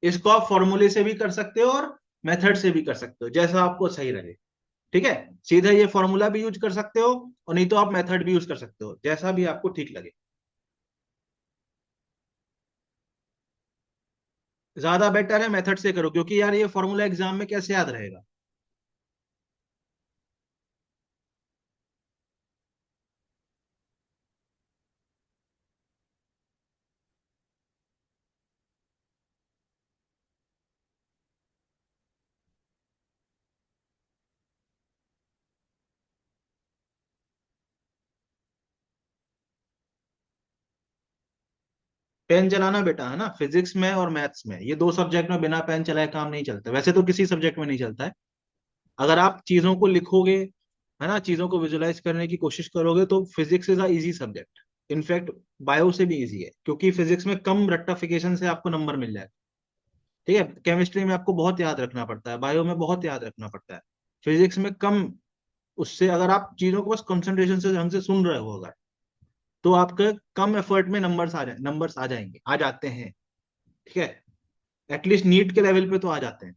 इसको आप फॉर्मूले से भी कर सकते हो और मेथड से भी कर सकते हो, जैसा आपको सही रहे। ठीक है, सीधा ये फॉर्मूला भी यूज कर सकते हो और नहीं तो आप मेथड भी यूज कर सकते हो, जैसा भी आपको ठीक लगे। ज्यादा बेटर है मेथड से करो, क्योंकि यार ये फॉर्मूला एग्जाम में कैसे याद रहेगा? पेन चलाना बेटा, है ना, फिजिक्स में और मैथ्स में, ये दो सब्जेक्ट में बिना पेन चलाए काम नहीं चलता। वैसे तो किसी सब्जेक्ट में नहीं चलता है। अगर आप चीजों को लिखोगे, है ना, चीजों को विजुलाइज करने की कोशिश करोगे, तो physics is a easy subject. In fact bio से भी इजी है, क्योंकि फिजिक्स में कम रट्टाफिकेशन से आपको नंबर मिल जाए। ठीक है, केमिस्ट्री में आपको बहुत याद रखना पड़ता है, बायो में बहुत याद रखना पड़ता है, फिजिक्स में कम। उससे अगर आप चीजों को बस कंसंट्रेशन से ढंग से सुन रहे हो अगर, तो आपके कम एफर्ट में नंबर्स आ जाएंगे, आ जाते हैं। ठीक है, एटलीस्ट नीट के लेवल पे तो आ जाते हैं।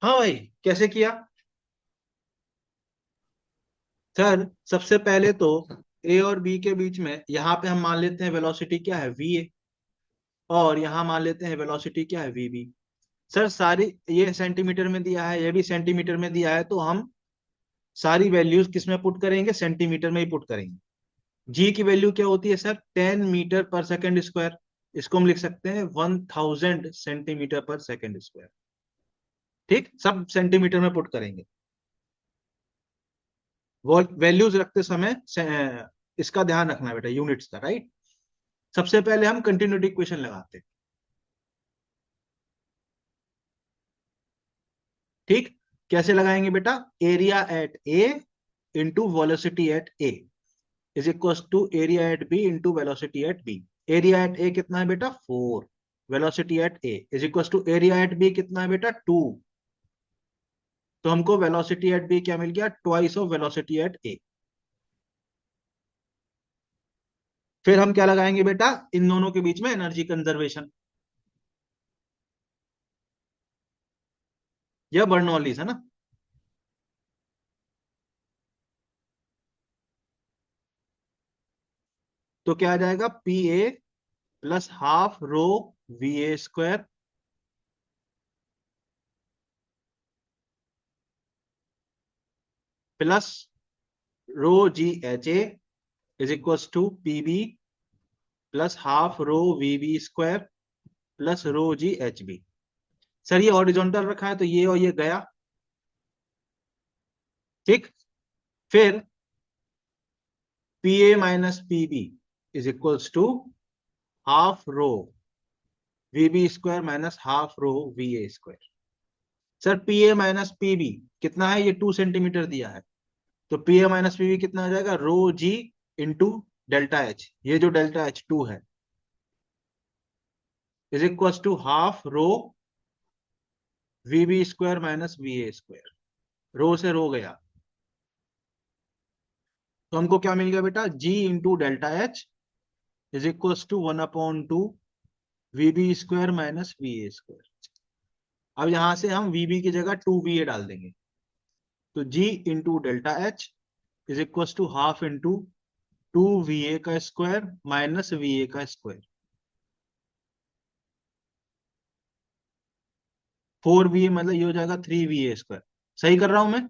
हाँ भाई, कैसे किया? सर सबसे पहले तो ए और बी के बीच में यहाँ पे हम मान लेते हैं वेलोसिटी क्या है, वी ए, और यहाँ मान लेते हैं वेलोसिटी क्या है, वी बी। सर सारी, ये सेंटीमीटर में दिया है, ये भी सेंटीमीटर में दिया है, तो हम सारी वैल्यूज किस में पुट करेंगे, सेंटीमीटर में ही पुट करेंगे। जी की वैल्यू क्या होती है सर, 10 मीटर पर सेकेंड स्क्वायर। इसको हम लिख सकते हैं 1000 सेंटीमीटर पर सेकेंड स्क्वायर। ठीक, सब सेंटीमीटर में पुट करेंगे। वो वैल्यूज रखते समय इसका ध्यान रखना बेटा, यूनिट्स का, राइट। सबसे पहले हम कंटिन्यूटी इक्वेशन लगाते हैं। ठीक, कैसे लगाएंगे बेटा? Area at A into velocity at A is equal to area at B into velocity at B. Area at A कितना है बेटा, 4। Velocity at A is equal to area at B कितना है बेटा, 2। तो हमको वेलोसिटी एट बी क्या मिल गया, ट्वाइस ऑफ वेलोसिटी एट ए। फिर हम क्या लगाएंगे बेटा, इन दोनों के बीच में एनर्जी कंजर्वेशन, यह बर्नौलीज है ना। तो क्या आ जाएगा, P A plus half rho we A square plus rho G H A is equal to P B plus half rho we B square plus rho G H B. Sir ये हॉरिजॉन्टल रखा है तो ये और ये गया। ठीक, फिर P A minus P B is equals to half rho we B square minus half rho we A square. Sir P A minus P B कितना है, ये 2 सेंटीमीटर दिया है, तो P A minus P B कितना हो जाएगा, rho g into delta h, ये जो डेल्टा एच 2 है, is equal to half rho we B square minus v A square. Rho से रो गया, तो हमको क्या मिल गया बेटा, g into delta h is equal to 1/2 v B square minus v A square. अब यहां से हम वी बी की जगह 2 वी ए डाल देंगे, तो g into delta h is equal to half into 2 v A का स्क्वायर माइनस वी ए का स्क्वायर। 4 वी ए मतलब ये हो जाएगा 3 वी ए स्क्वायर। सही कर रहा हूं मैं,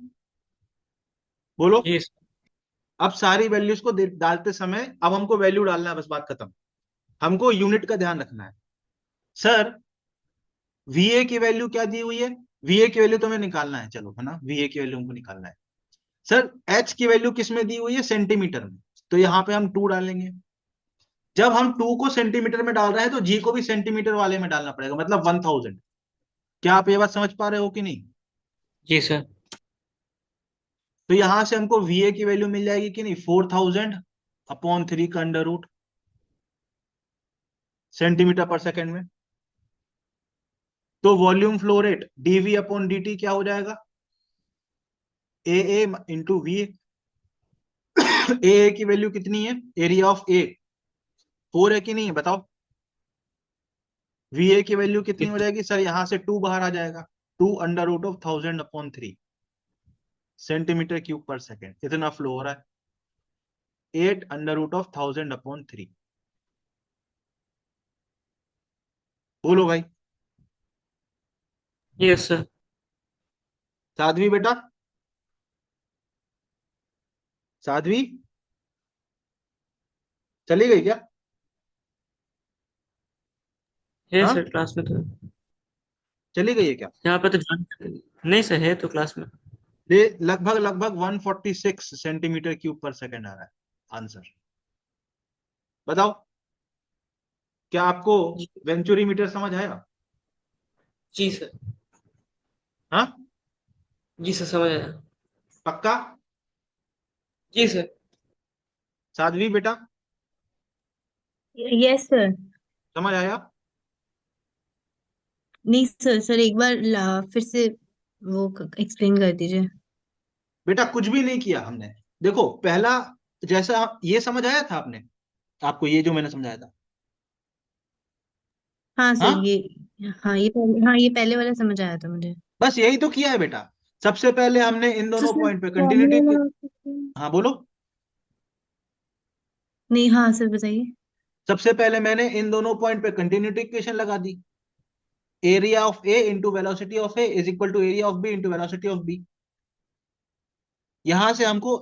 बोलो। जी अब सारी वैल्यूज को डालते समय अब हमको वैल्यू डालना है, बस बात खत्म। हमको यूनिट का ध्यान रखना है। सर वीए की वैल्यू क्या दी हुई है, वीए की वैल्यू तो हमें निकालना है, चलो है ना, वीए की वैल्यू हमको निकालना है। सर एच की वैल्यू किस में दी हुई है, सेंटीमीटर में, तो यहाँ पे हम 2 डालेंगे। जब हम 2 को सेंटीमीटर में डाल रहे हैं तो जी को भी सेंटीमीटर वाले में डालना पड़ेगा, मतलब 1000। क्या आप ये बात समझ पा रहे हो कि नहीं? जी सर। तो यहां से हमको वीए की वैल्यू मिल जाएगी कि नहीं, 4000/3 का अंडर रूट सेंटीमीटर पर सेकेंड में। तो वॉल्यूम फ्लो रेट dv/dt क्या हो जाएगा, ए इंटू वी ए की वैल्यू कितनी है, एरिया ऑफ ए 4 है कि नहीं है बताओ। वी ए की वैल्यू कितनी हो जाएगी सर, यहां से 2 बाहर आ जाएगा, 2√1000/3 सेंटीमीटर क्यूब पर सेकेंड, इतना फ्लो हो रहा है, 8√1000/3। बोलो भाई। Yes sir. साध्वी बेटा, साध्वी चली गई क्या? है हाँ, सर क्लास में तो। चली गई है क्या? यहाँ पे तो जान नहीं सर, है तो क्लास में। ये लगभग लगभग 146 सेंटीमीटर क्यूब पर सेकेंड आ रहा है आंसर। बताओ, क्या आपको जी वेंचुरी मीटर समझ आया? जी सर। हाँ, जी सर समझ आया। पक्का? जी सर। साध्वी बेटा, यस सर। समझ आया? नहीं सर, सर एक बार फिर से वो एक्सप्लेन कर दीजिए। बेटा कुछ भी नहीं किया हमने। देखो पहला, जैसा ये समझ आया था आपने, आपको ये जो मैंने समझाया था। हाँ सर, हाँ, ये हाँ ये पहले वाला समझ आया था मुझे। बस यही तो किया है बेटा। सबसे पहले हमने इन तो दोनों सर पॉइंट पे फॉर्मूला कंटिन्यूटी। लगा सकते हैं? हाँ बोलो। नहीं, हाँ सर बताइए। सबसे पहले मैंने इन दोनों पॉइंट पे कंटिन्यूटी इक्वेशन लगा दी। Area of A into velocity of A is equal to area of B into velocity of B. यहां से हमको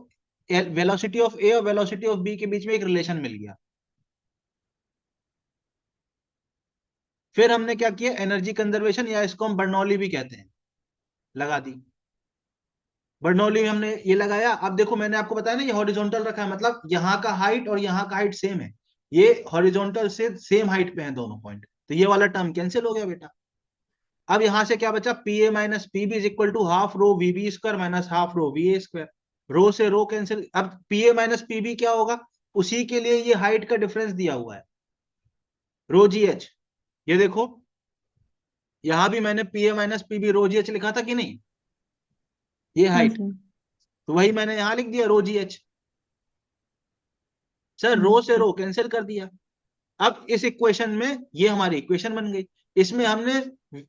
वेलोसिटी ऑफ ए और वेलोसिटी ऑफ बी के बीच में एक रिलेशन मिल गया। फिर हमने क्या किया, एनर्जी कंजर्वेशन या इसको हम बर्नौली भी कहते हैं, लगा दी। बर्नौली में हमने ये लगाया। अब देखो मैंने आपको बताया ना ये हॉरिजॉन्टल रखा है, मतलब यहाँ का हाइट और यहाँ का हाइट सेम है। ये हॉरिजॉन्टल से सेम हाइट पे हैं दोनों पॉइंट, तो ये वाला टर्म कैंसिल हो गया बेटा। अब यहां से क्या बचा, P A minus P B is equal to half rho we B square minus half rho we A square. Rho से रो कैंसिल। अब P A minus P B क्या होगा, उसी के लिए ये हाइट का डिफरेंस दिया हुआ है, रो जी एच। ये देखो यहां भी मैंने P A minus P B rho G H लिखा था कि नहीं, ये हाँ हाइट। सर। तो वही मैंने यहां लिख दिया रो जी एच। सर रो से अच्छा। रो कैंसिल कर दिया। अब इस इक्वेशन में ये हमारी इक्वेशन बन गई। इसमें हमने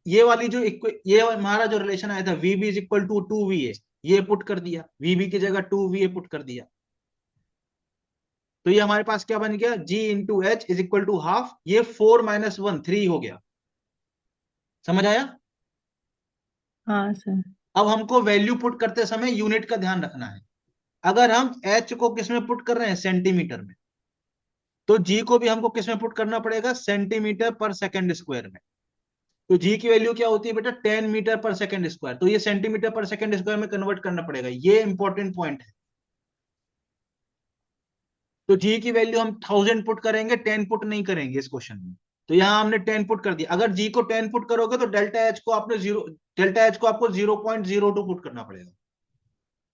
ये वाली जो ये हमारा जो रिलेशन आया था V B is equal to two V A, ये पुट कर दिया, वी बी की जगह टू वी ए पुट कर दिया। तो ये हमारे पास क्या बन गया, g into h is equal to half, ये 4 - 1 3 हो गया। समझ आया। हाँ सर। अब हमको वैल्यू पुट करते समय यूनिट का ध्यान रखना है। अगर हम एच को किस में पुट कर रहे हैं, सेंटीमीटर में, तो जी को भी हमको किस में पुट करना पड़ेगा, सेंटीमीटर पर सेकंड स्क्वायर में। तो जी की वैल्यू क्या होती है बेटा, 10 मीटर पर सेकंड स्क्वायर, तो ये सेंटीमीटर पर सेकंड स्क्वायर में कन्वर्ट करना पड़ेगा, ये इंपॉर्टेंट पॉइंट है। तो जी की वैल्यू हम 1000 पुट करेंगे, 10 पुट नहीं करेंगे इस क्वेश्चन में। तो यहां हमने 10 पुट कर दिया। अगर जी को 10 पुट करोगे तो डेल्टा एच को आपको 0.02 पुट करना पड़ेगा।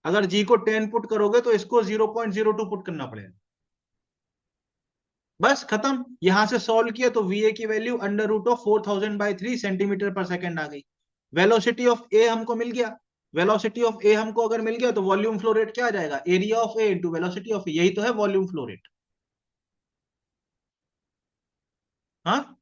अगर जी को 10 पुट करोगे तो इसको 0.02 पुट करना पड़ेगा। बस खत्म। यहां से सॉल्व किया तो वी ए की value under root of 4000/3 centimetre पर सेकंड आ गई। वेलोसिटी ऑफ ए हमको मिल गया। वेलोसिटी ऑफ ए हमको अगर मिल गया तो वॉल्यूम फ्लो रेट क्या आ जाएगा, area of A into velocity of A, यही तो है वॉल्यूम फ्लो रेट। हाँ,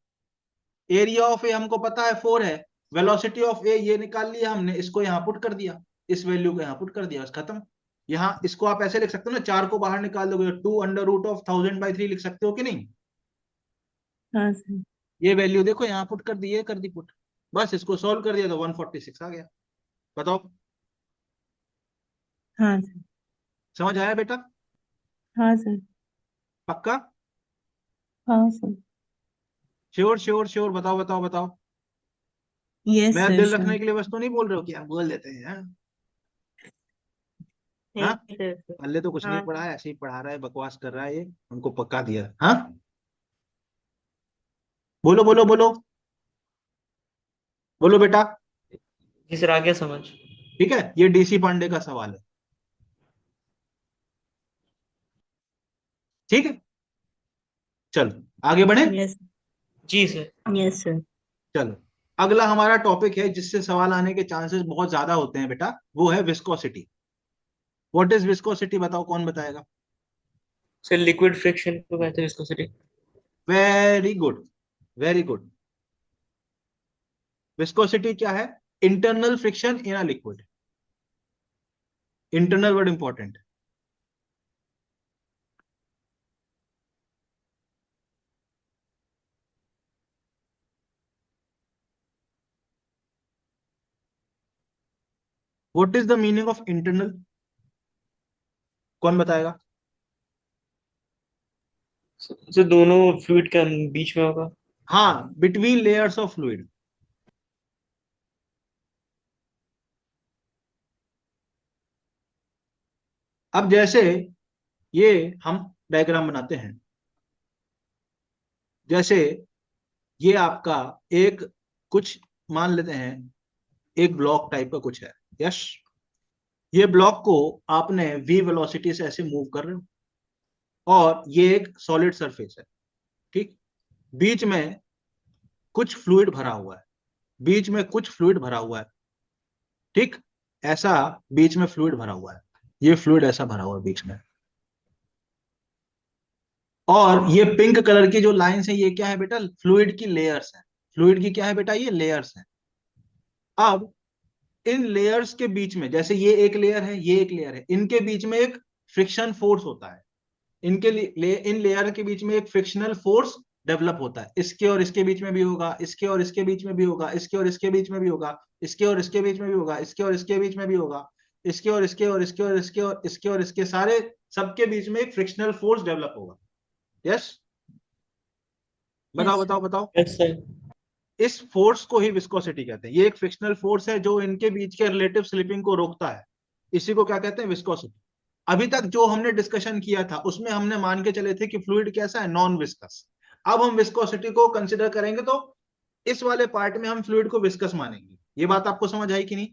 एरिया ऑफ ए हमको पता है 4 है, वेलोसिटी ऑफ ए ये निकाल लिया हमने, इसको यहां पुट कर दिया, इस वैल्यू को यहां पुट कर दिया, बस खत्म। यहाँ इसको आप ऐसे लिख सकते हो ना, 4 को बाहर निकाल दोगे तो 2 √1000/3 लिख सकते हो कि नहीं। हाँ सर। ये वैल्यू देखो यहाँ पुट कर दी, ये कर दी पुट, बस इसको सॉल्व कर दिया तो 146 आ गया। बताओ, हाँ सर। समझ आया बेटा। हाँ सर। पक्का। हाँ सर। श्योर श्योर श्योर, बताओ बताओ बताओ। यस मैं सर, दिल श्योर। रखने के लिए बस तो नहीं बोल रहे हो कि आप बोल देते हैं, हाँ? हाँ? नहीं सर, सर। अल्ले तो कुछ नहीं हाँ पढ़ा है, ऐसे ही पढ़ा रहा है, बकवास कर रहा है ये, हमको पक्का दिया। हाँ, बोलो बोलो बोलो, बोलो बेटा। जी सर, आ गया समझ। ठीक है, ये डीसी पांडे का सवाल है। ठीक है, चलो आगे बढ़े। यस। जी सर। Yes sir. चलो, अगला हमारा टॉपिक है जिससे सवाल आने के चांसेस बहुत ज्यादा होते हैं बेटा, वो है विस्कोसिटी। व्हाट इज विस्कोसिटी, बताओ कौन बताएगा। सर लिक्विड फ्रिक्शन को कहते हैं viscosity. Very good, very good. Viscosity क्या है, internal friction in a liquid. Internal word important. What is the meaning of internal, कौन बताएगा। सर दोनों फ्लूइड के बीच में होगा। हाँ, बिटवीन लेयर्स ऑफ फ्लूइड। अब जैसे ये हम डायग्राम बनाते हैं, जैसे ये आपका एक कुछ मान लेते हैं, एक ब्लॉक टाइप का कुछ है। यस, ये ब्लॉक को आपने वी वेलोसिटी से ऐसे मूव कर रहे हो, और ये एक सॉलिड सरफेस है। ठीक, बीच में कुछ फ्लूइड भरा हुआ है, बीच में कुछ फ्लूइड भरा हुआ है। ठीक, ऐसा बीच में फ्लूइड भरा हुआ है, ये फ्लूइड ऐसा भरा हुआ है बीच में। और ये पिंक कलर की जो लाइंस है, ये क्या है बेटा, फ्लूइड की लेयर्स है। फ्लूइड की क्या है बेटा, ये लेयर्स है। अब इन लेयर्स के बीच में, जैसे ये एक लेयर है, ये एक लेयर है, इनके बीच में एक फ्रिक्शन फोर्स होता है। इन लेयर के बीच में एक फ्रिक्शनल फोर्स डेवलप होता है। इसके और इसके बीच में भी होगा, इसके और इसके बीच में भी होगा, इसके और इसके बीच में भी होगा, इसके और इसके बीच में भी होगा, इसके और इसके बीच में भी होगा, इसके और इसके और इसके और इसके और इसके और इसके सारे सबके बीच में एक फ्रिक्शनल फोर्स डेवलप होगा। यस, बताओ Yes, sir. बताओ बताओ। Yes sir. इस फोर्स को ही विस्कोसिटी कहते हैं। ये एक फ्रिक्शनल फोर्स है जो इनके बीच के रिलेटिव स्लिपिंग को रोकता है। इसी को क्या कहते हैं? विस्कोसिटी। अभी तक जो हमने डिस्कशन किया था उसमें हमने मान के चले थे कि फ्लूइड कैसा है, नॉन विस्कस। अब हम विस्कोसिटी को कंसिडर करेंगे तो इस वाले पार्ट में हम फ्लूइड को विस्कस मानेंगे। ये बात आपको समझ आई कि नहीं?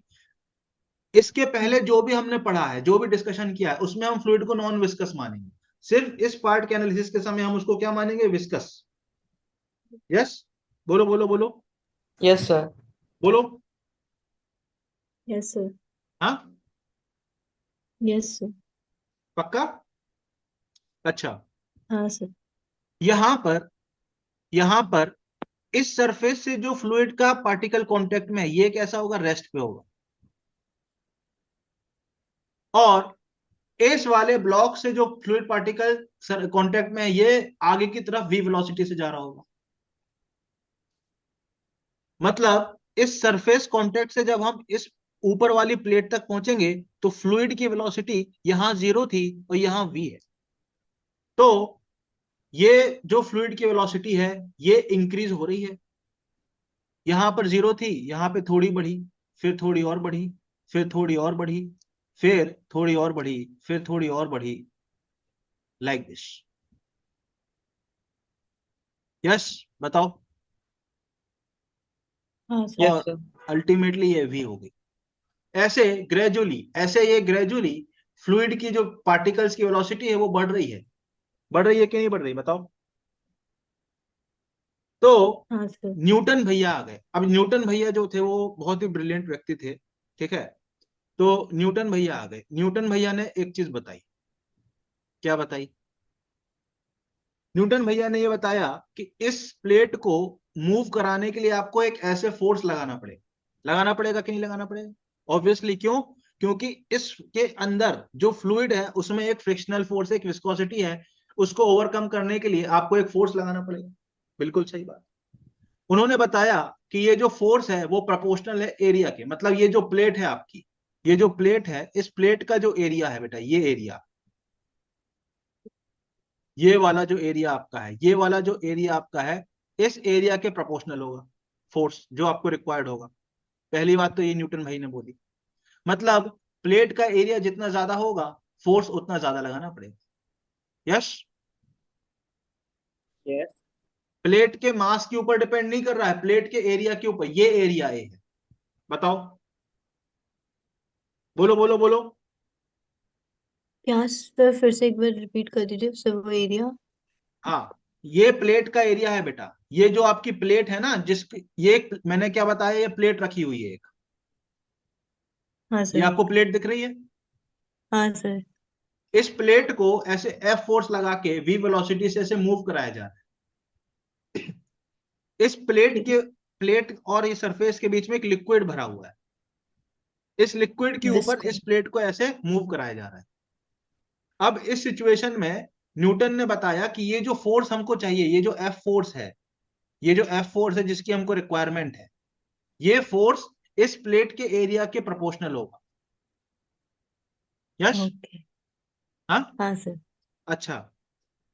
इसके पहले जो भी हमने पढ़ा है, जो भी डिस्कशन किया है, उसमें हम फ्लूइड को नॉन विस्कस मानेंगे। सिर्फ इस पार्ट के एनालिसिस के समय हम उसको क्या मानेंगे? विस्कस। यस, बोलो बोलो बोलो यस सर। बोलो। Yes, sir. हाँ, Yes, sir. पक्का? अच्छा, हाँ सर। यहां पर यहां पर इस सरफेस से जो फ्लूइड का पार्टिकल कांटेक्ट में है, ये कैसा होगा? रेस्ट पे होगा। और इस वाले ब्लॉक से जो फ्लूइड पार्टिकल कांटेक्ट में है, ये आगे की तरफ v वेलोसिटी से जा रहा होगा। मतलब इस सरफेस कांटेक्ट से जब हम इस ऊपर वाली प्लेट तक पहुंचेंगे तो फ्लूइड की वेलोसिटी यहां 0 थी और यहां v है। तो ये जो फ्लूइड की वेलोसिटी है ये इंक्रीज हो रही है। यहां पर 0 थी, यहां पे थोड़ी बढ़ी, फिर थोड़ी और बढ़ी, फिर थोड़ी और बढ़ी, फिर थोड़ी और बढ़ी, फिर थोड़ी और बढ़ी, लाइक दिस। यस, बताओ। हाँ सर। यस और सर। अल्टीमेटली ये v होगी। ऐसे ये ग्रेजुअली फ्लूइड की जो पार्टिकल्स की वेलोसिटी है वो बढ़ रही है। बढ़ रही है कि नहीं बढ़ रही, बताओ। तो हाँ सर। न्यूटन भैया आ गए। अब न्यूटन भैया जो थे वो बहुत ही ब्रिलियंट व्यक्ति थे, ठीक है। तो न्यूटन भैया आ गए। न्यूटन भैया ने एक चीज बताई। क्या बताई? न्यूटन भैया ने ये बताया कि इस प्लेट को मूव कराने के लिए आपको एक ऐसे फोर्स लगाना पड़ेगा। लगाना पड़ेगा कि नहीं लगाना पड़ेगा? ऑब्वियसली। क्यों? क्योंकि इसके अंदर जो फ्लूइड है उसमें एक फ्रिक्शनल फोर्स, एक विस्कोसिटी है। उसको ओवरकम करने के लिए आपको एक फोर्स लगाना पड़ेगा। बिल्कुल सही बात। उन्होंने बताया कि ये जो फोर्स है वो प्रोपोर्शनल है एरिया के। मतलब ये जो प्लेट है आपकी, ये जो प्लेट है, इस प्लेट का जो एरिया है बेटा, ये एरिया, ये वाला जो एरिया आपका है, ये वाला जो एरिया आपका है, इस एरिया के प्रोपोर्शनल होगा फोर्स जो आपको रिक्वायर्ड होगा। पहली बात तो ये न्यूटन भाई ने बोली। मतलब प्लेट का एरिया जितना ज्यादा होगा, फोर्स उतना ज्यादा लगाना पड़ेगा। Yes, yes. प्लेट के मास के ऊपर डिपेंड नहीं कर रहा है, प्लेट के एरिया के ऊपर। ये एरिया ए है। बताओ, बोलो बोलो बोलो। क्या सर, फिर से एक बार रिपीट कर दीजिए सर वो एरिया। हाँ, ये प्लेट का एरिया है बेटा। ये जो आपकी प्लेट है ना, ये मैंने क्या बताया, ये प्लेट रखी हुई है एक। हाँ ये सर। आपको प्लेट दिख रही है। हाँ सर। इस प्लेट को ऐसे एफ फोर्स लगा के वी वेलोसिटी से ऐसे मूव कराया जा रहा है। इस प्लेट और इस सरफेस के बीच में एक लिक्विड भरा हुआ है। इस लिक्विड के ऊपर विस्को। इस प्लेट को ऐसे मूव कराया जा रहा है। अब इस सिचुएशन में न्यूटन ने बताया कि ये जो फोर्स हमको चाहिए, ये जो एफ फोर्स है, ये जो एफ फोर्स है जिसकी हमको रिक्वायरमेंट है, ये फोर्स इस प्लेट के एरिया के प्रोपोर्शनल होगा। यस। ओके। हाँ, हाँ सर। अच्छा।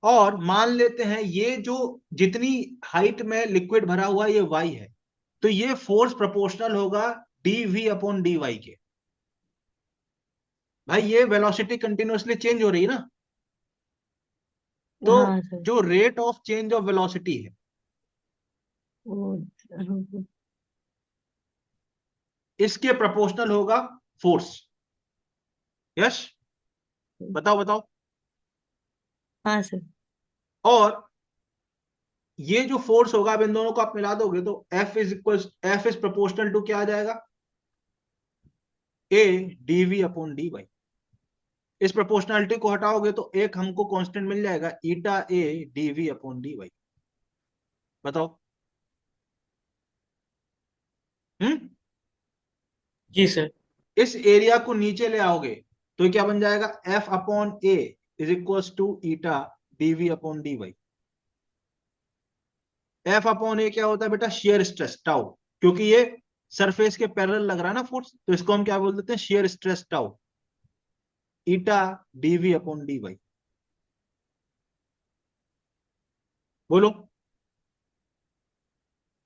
और मान लेते हैं ये जो जितनी हाइट में लिक्विड भरा हुआ है ये y है, तो ये फोर्स प्रोपोर्शनल होगा dv अपॉन dy के। भाई ये वेलोसिटी कंटिन्यूअसली चेंज हो रही है ना, तो हाँ सर। जो rate of change of velocity है वो इसके प्रोपोर्शनल होगा फोर्स। यस, बताओ बताओ। हाँ सर। और ये जो फोर्स होगा, अब इन दोनों को आप मिला दोगे तो F इज प्रोपोर्शनल टू क्या आ जाएगा? a dv upon dy। इस प्रोपोर्शनलिटी को हटाओगे तो एक हमको कांस्टेंट मिल जाएगा, ईटा a dv अपॉन dy। बताओ। हम्म जी सर। इस एरिया को नीचे ले आओगे तो ये क्या बन जाएगा, F upon A is equal to eta dv upon D y. F upon A क्या होता है बेटा, शेयर स्ट्रेस टाउ, क्योंकि ये सरफेस के पैरेलल लग रहा है ना फोर्स, तो इसको हम क्या बोल देते हैं, शेयर स्ट्रेस टाउ, ईटा डीवी अपॉन डी वाई। बोलो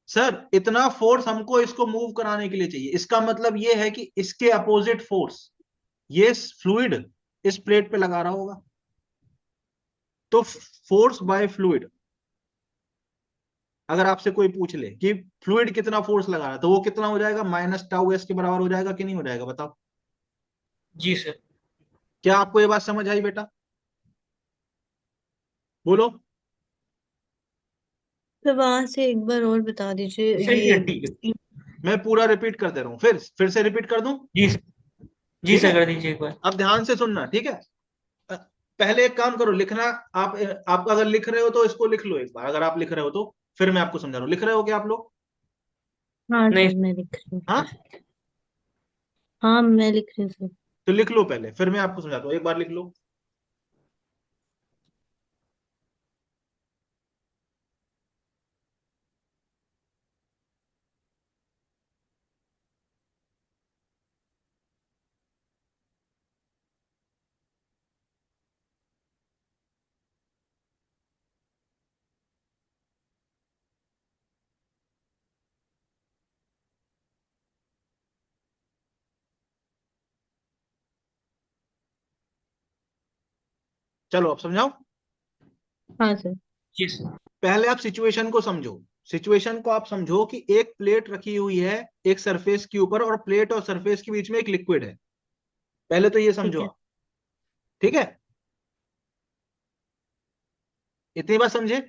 सर, इतना फोर्स हमको इसको मूव कराने के लिए चाहिए, इसका मतलब ये है कि इसके अपोजिट फोर्स ये फ्लूइड इस प्लेट पे लगा रहा होगा, तो फोर्स बाय फ्लूइड, अगर आपसे कोई पूछ ले कि फ्लूइड कितना फोर्स लगा रहा है, तो वो कितना हो जाएगा, माइनस टाउ एस के बराबर हो जाएगा कि नहीं हो जाएगा, बताओ। जी सर। क्या आपको ये बात समझ आई बेटा, बोलो। तो वहां से एक बार और बता दीजिए सही है, ये। ठीक है। मैं पूरा रिपीट कर दे रहा हूं, फिर से रिपीट कर दूं, जी सर। जी ठीक सर, है। कर दीजिए एक बार। अब ध्यान से सुनना, ठीक है। अ, पहले एक काम करो, लिखना। आप अगर लिख रहे हो तो इसको लिख लो एक बार, अगर आप लिख रहे हो तो फिर मैं आपको समझा रहा हूँ, लिख रहे हो क्या आप लोग? हाँ नहीं। सर, मैं लिख रही हूँ हाँ, सर। हाँ, मैं लिख रही हूँ सर। तो लिख लो पहले, फिर मैं आपको समझाता हूँ, एक बार लिख लो। चलो अब समझाओ। हाँ सर। जी सर। पहले आप सिचुएशन को समझो, सिचुएशन को आप समझो कि एक प्लेट रखी हुई है एक सरफेस के ऊपर, और प्लेट और सरफेस के बीच में एक लिक्विड है, पहले तो ये ठीक समझो है। आप, ठीक है, इतनी बात समझे?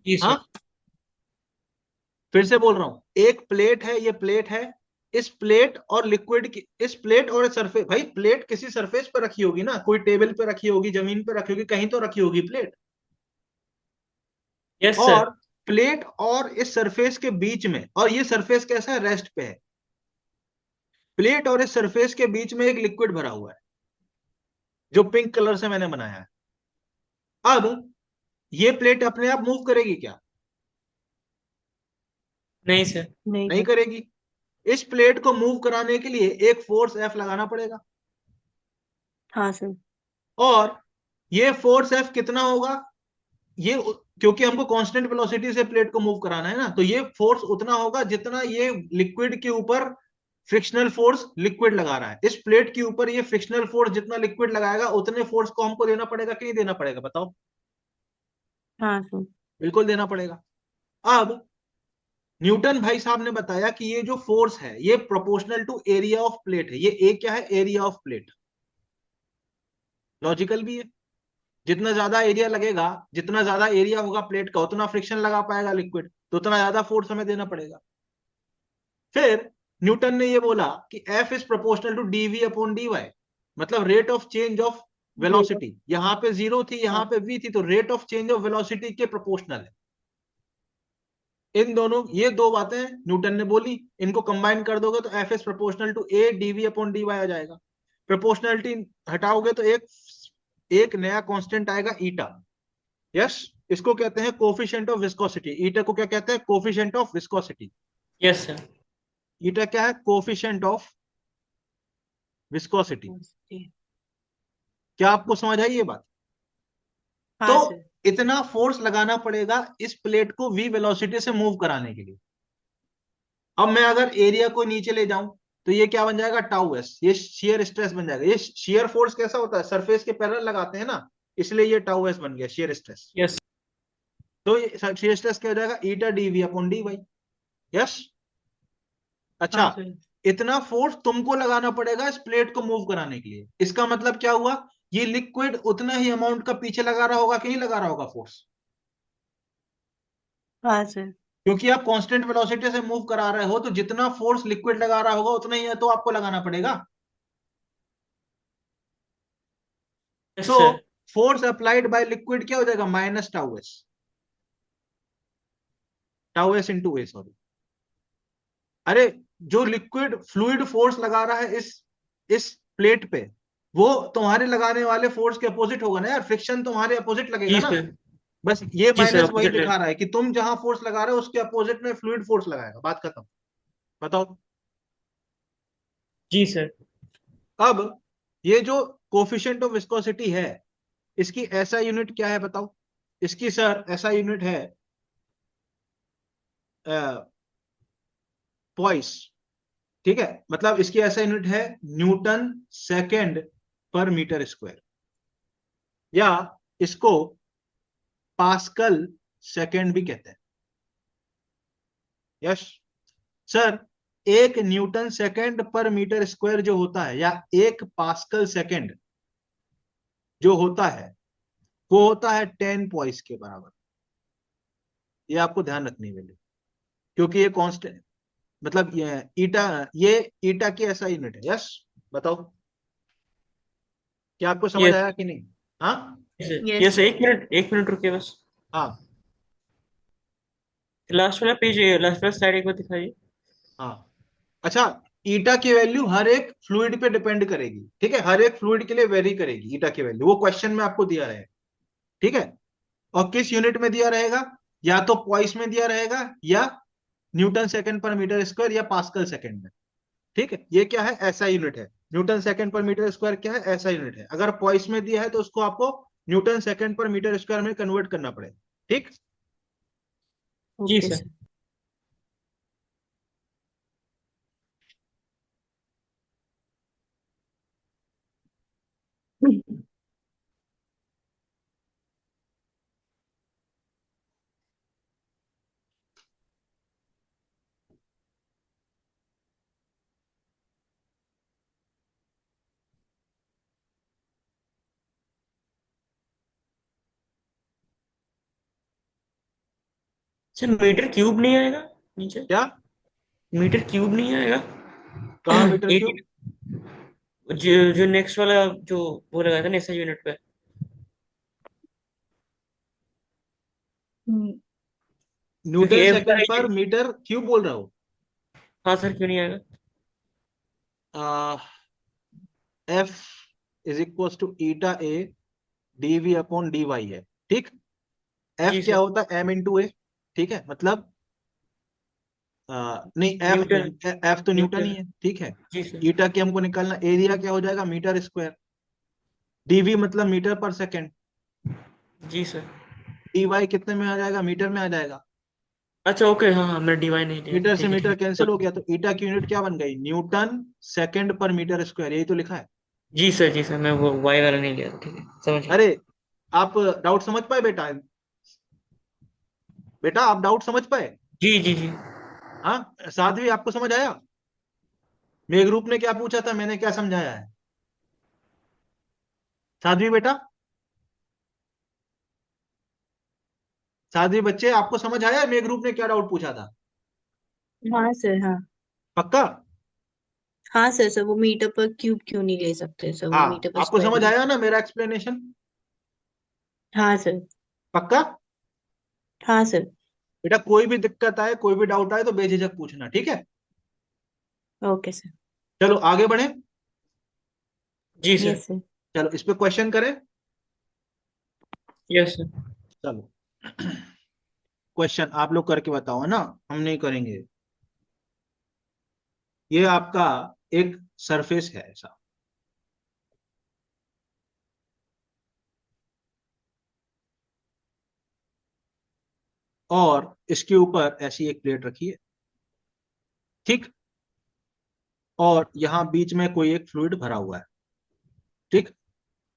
जी सर। हाँ, फिर से बोल रहा हूं, एक प्लेट है, ये प्लेट है, इस प्लेट और लिक्विड की, इस प्लेट और सरफेस, भाई प्लेट किसी सरफेस पर रखी होगी ना, कोई टेबल पे रखी होगी, जमीन पे रखी होगी, कहीं तो रखी होगी प्लेट। Yes sir. और प्लेट और इस सरफेस के बीच में, और ये सरफेस कैसा है, रेस्ट पे है, प्लेट और इस सरफेस के बीच में एक लिक्विड भरा हुआ है जो पिंक कलर से मैंने बनाया है। अब ये प्लेट अपने आप मूव करेगी क्या? नहीं सर। नहीं नहीं सर। करेगी। इस प्लेट को मूव कराने के लिए एक फोर्स एफ लगाना पड़ेगा, हाँ सर। और ये फोर्स एफ कितना होगा, ये क्योंकि हमको कांस्टेंट वेलोसिटी से प्लेट को मूव कराना है ना, तो ये फोर्स उतना होगा जितना ये लिक्विड के ऊपर फ्रिक्शनल फोर्स लिक्विड लगा रहा है, इस प्लेट के ऊपर ये फ्रिक्शनल फोर्स जितना लिक्विड लगाएगा उतने फोर्स को हमको देना पड़ेगा कि नहीं देना पड़ेगा, बताओ। हाँ सर। बिल्कुल देना पड़ेगा। अब न्यूटन भाई साहब ने बताया कि ये जो फोर्स है ये proportional to area of plate है, ये ए क्या है, एरिया ऑफ प्लेट। लॉजिकल भी है, जितना ज्यादा एरिया लगेगा, जितना ज्यादा एरिया होगा प्लेट का, उतना फ्रिक्शन लगा पाएगा लिक्विड, तो उतना ज्यादा फोर्स हमें देना पड़ेगा। फिर न्यूटन ने ये बोला कि F is proportional to dv upon D y, मतलब रेट ऑफ चेंज ऑफ जी। वेलोसिटी, यहां पे जीरो थी, हाँ। यहां पे वी थी, तो rate of change of velocity के प्रोपोर्शनल है। इन दोनों, ये दो बातें न्यूटन ने बोली, इनको कंबाइन कर दोगे तो F is proportional to A DV upon D y आ जाएगा। प्रोपोर्शनलिटी हटाओगे तो एक एक नया कांस्टेंट आएगा, ईटा। यस, इसको कहते हैं कोफिशिएंट ऑफ विस्कोसिटी, ईटा को क्या कहते हैं, coefficient of viscosity. Yes sir. Eta क्या है, कोफिशिएंट ऑफ विस्कोसिटी। क्या आपको समझ आई ये बात? तो हाँ सर। इतना फोर्स लगाना पड़ेगा इस प्लेट को वी वेलोसिटी से मूव कराने के लिए। अब मैं अगर एरिया को नीचे ले जाऊं तो ये क्या बन जाएगा, टाउ एस, ये शियर स्ट्रेस बन जाएगा। ये शियर फोर्स कैसा होता है, सरफेस के पैरेलल लगाते हैं ना, इसलिए ये टाउ एस बन गया, शियर स्ट्रेस। यस। तो ये शियर स्ट्रेस क्या हो जाएगा, eta dv upon D y. Yes. अच्छा, हाँ सर। इतना फोर्स तुमको लगाना पड़ेगा इस प्लेट को मूव कराने के लिए, इसका मतलब क्या हुआ, ये लिक्विड उतना ही अमाउंट का पीछे लगा रहा होगा कि नहीं लगा रहा होगा फोर्स, हाँ सर। क्योंकि आप कांस्टेंट वेलोसिटी से मूव करा रहे हो, तो जितना फोर्स लिक्विड लगा रहा होगा उतना ही है तो आपको लगाना पड़ेगा। Yes so sir. Force applied by liquid क्या हो जाएगा, minus tau s, tau s into A, sorry. अरे जो लिक्विड फ्लूइड फोर्स लगा रहा है इस प्लेट पे, वो तुम्हारे लगाने वाले फोर्स के अपोजिट होगा ना यार, फ्रिक्शन तुम्हारे अपोजिट लगेगा जी ना। सर। बस ये जी सर माइनस वही अपोजिट दिखा रहा है कि तुम जहां फोर्स लगा रहे हो उसके अपोजिट में फ्लूइड फोर्स लगाएगा, बात खत्म। बताओ। जी सर। अब ये जो कोफिशिएंट ऑफ विस्कोसिटी है, इसकी ऐसा यूनिट क्या है बताओ। इसकी सर ऐसा यूनिट है पॉइस, ठीक है, मतलब इसकी ऐसा यूनिट है न्यूटन सेकेंड पर मीटर स्क्वायर, या इसको पास्कल सेकेंड भी कहते हैं। यस सर, एक न्यूटन सेकेंड पर मीटर स्क्वायर जो होता है, या एक पास्कल सेकेंड जो होता है, वो होता है 10 पॉइस के बराबर। ये आपको ध्यान रखनी है, क्योंकि ये कांस्टेंट, मतलब ये ईटा की ऐसा यूनिट है। यस बताओ, क्या आपको समझ यस आया कि नहीं? हाँ यस। यस, एक मिनट रुकिए बस। हाँ लास्ट वाला पेज, लास्ट वाला स्लाइड एक बार दिखाइए। हाँ। अच्छा, ईटा की वैल्यू हर एक फ्लूइड पे डिपेंड करेगी, ठीक है, हर एक फ्लूइड के लिए वेरी करेगी ईटा की वैल्यू, वो क्वेश्चन में आपको दिया रहेगा, ठीक है। और किस यूनिट में दिया रहेगा, या तो पॉइस में दिया रहेगा, या न्यूटन सेकंड पर मीटर स्क्वायर, या पास्कल सेकंड में, ठीक है। ये क्या है, ऐसा यूनिट है। न्यूटन सेकंड पर मीटर स्क्वायर क्या है, ऐसा यूनिट है। अगर पॉइस में दिया है तो उसको आपको न्यूटन सेकंड पर मीटर स्क्वायर में कन्वर्ट करना पड़ेगा, ठीक। जी okay sir. Sir. Sir metre cube नहीं आएगा नीचे? क्या, मीटर क्यूब नहीं आएगा? कहाँ मीटर एक, क्यूब? जो नेक्स्ट वाला जो वो लगाया था ना ऐसा यूनिट पे। क्योंकि न्यूटन एफ सेकंड पर मीटर क्यूब बोल रहा हाँ सर, क्यों नहीं आएगा? हूँ। F is equal to eta A DV upon D Y है, ठीक। एफ जी क्या सर। होता है, एम इंटू ए, ठीक है, मतलब नहीं एफ न्यूटन। नहीं, एफ तो न्यूटन ही न्यूटन। है, ठीक है। जी सर। ईटा की हमको निकालना, एरिया क्या हो जाएगा, मीटर स्क्वायर, डीवी मतलब मीटर पर सेकेंड, जी सर। डी वाई कितने में आ जाएगा, मीटर में आ जाएगा। अच्छा ओके, हाँ हाँ, मैं डिवाइन नहीं लिया था, मीटर से ठीक है मीटर ठीक कैंसिल हो है। गया, तो ईटा की यूनिट क्या बन गई, न्यूटन सेकेंड पर मीटर स्क्वायर, यही तो लिखा है। जी सर, मैं वो वाई वाला नहीं लिया था, ठीक है, समझ गया। अरे आप डाउट समझ पाए बेटा, बेटा आप डाउट समझ पाए? जी जी जी। हाँ साध्वी, आपको समझ आया मेघ रूप ने क्या पूछा था, मैंने क्या समझाया है? साध्वी बेटा, साध्वी बच्चे, आपको समझ आया मेघ रूप ने क्या डाउट पूछा था? हाँ सर। हाँ पक्का? हाँ सर। सर वो मीटर पर क्यूब क्यों नहीं ले सकते सर, वो हाँ मीटर पर आपको स्क्वायर समझ ले। आया ना मेरा एक्सप्लेनेशन? हाँ सर। पक्का? हाँ सर। बेटा कोई भी दिक्कत आए, कोई भी डाउट आए तो बेझिझक पूछना, ठीक है। Okay sir. चलो आगे बढ़े। जी सर। Yes sir. चलो इस पे क्वेश्चन करें। Yes sir. चलो क्वेश्चन आप लोग करके बताओ, है ना, हम नहीं करेंगे। ये आपका एक सरफेस है ऐसा, और इसके ऊपर ऐसी एक प्लेट रखी है, ठीक, और यहां बीच में कोई एक फ्लूइड भरा हुआ है, ठीक,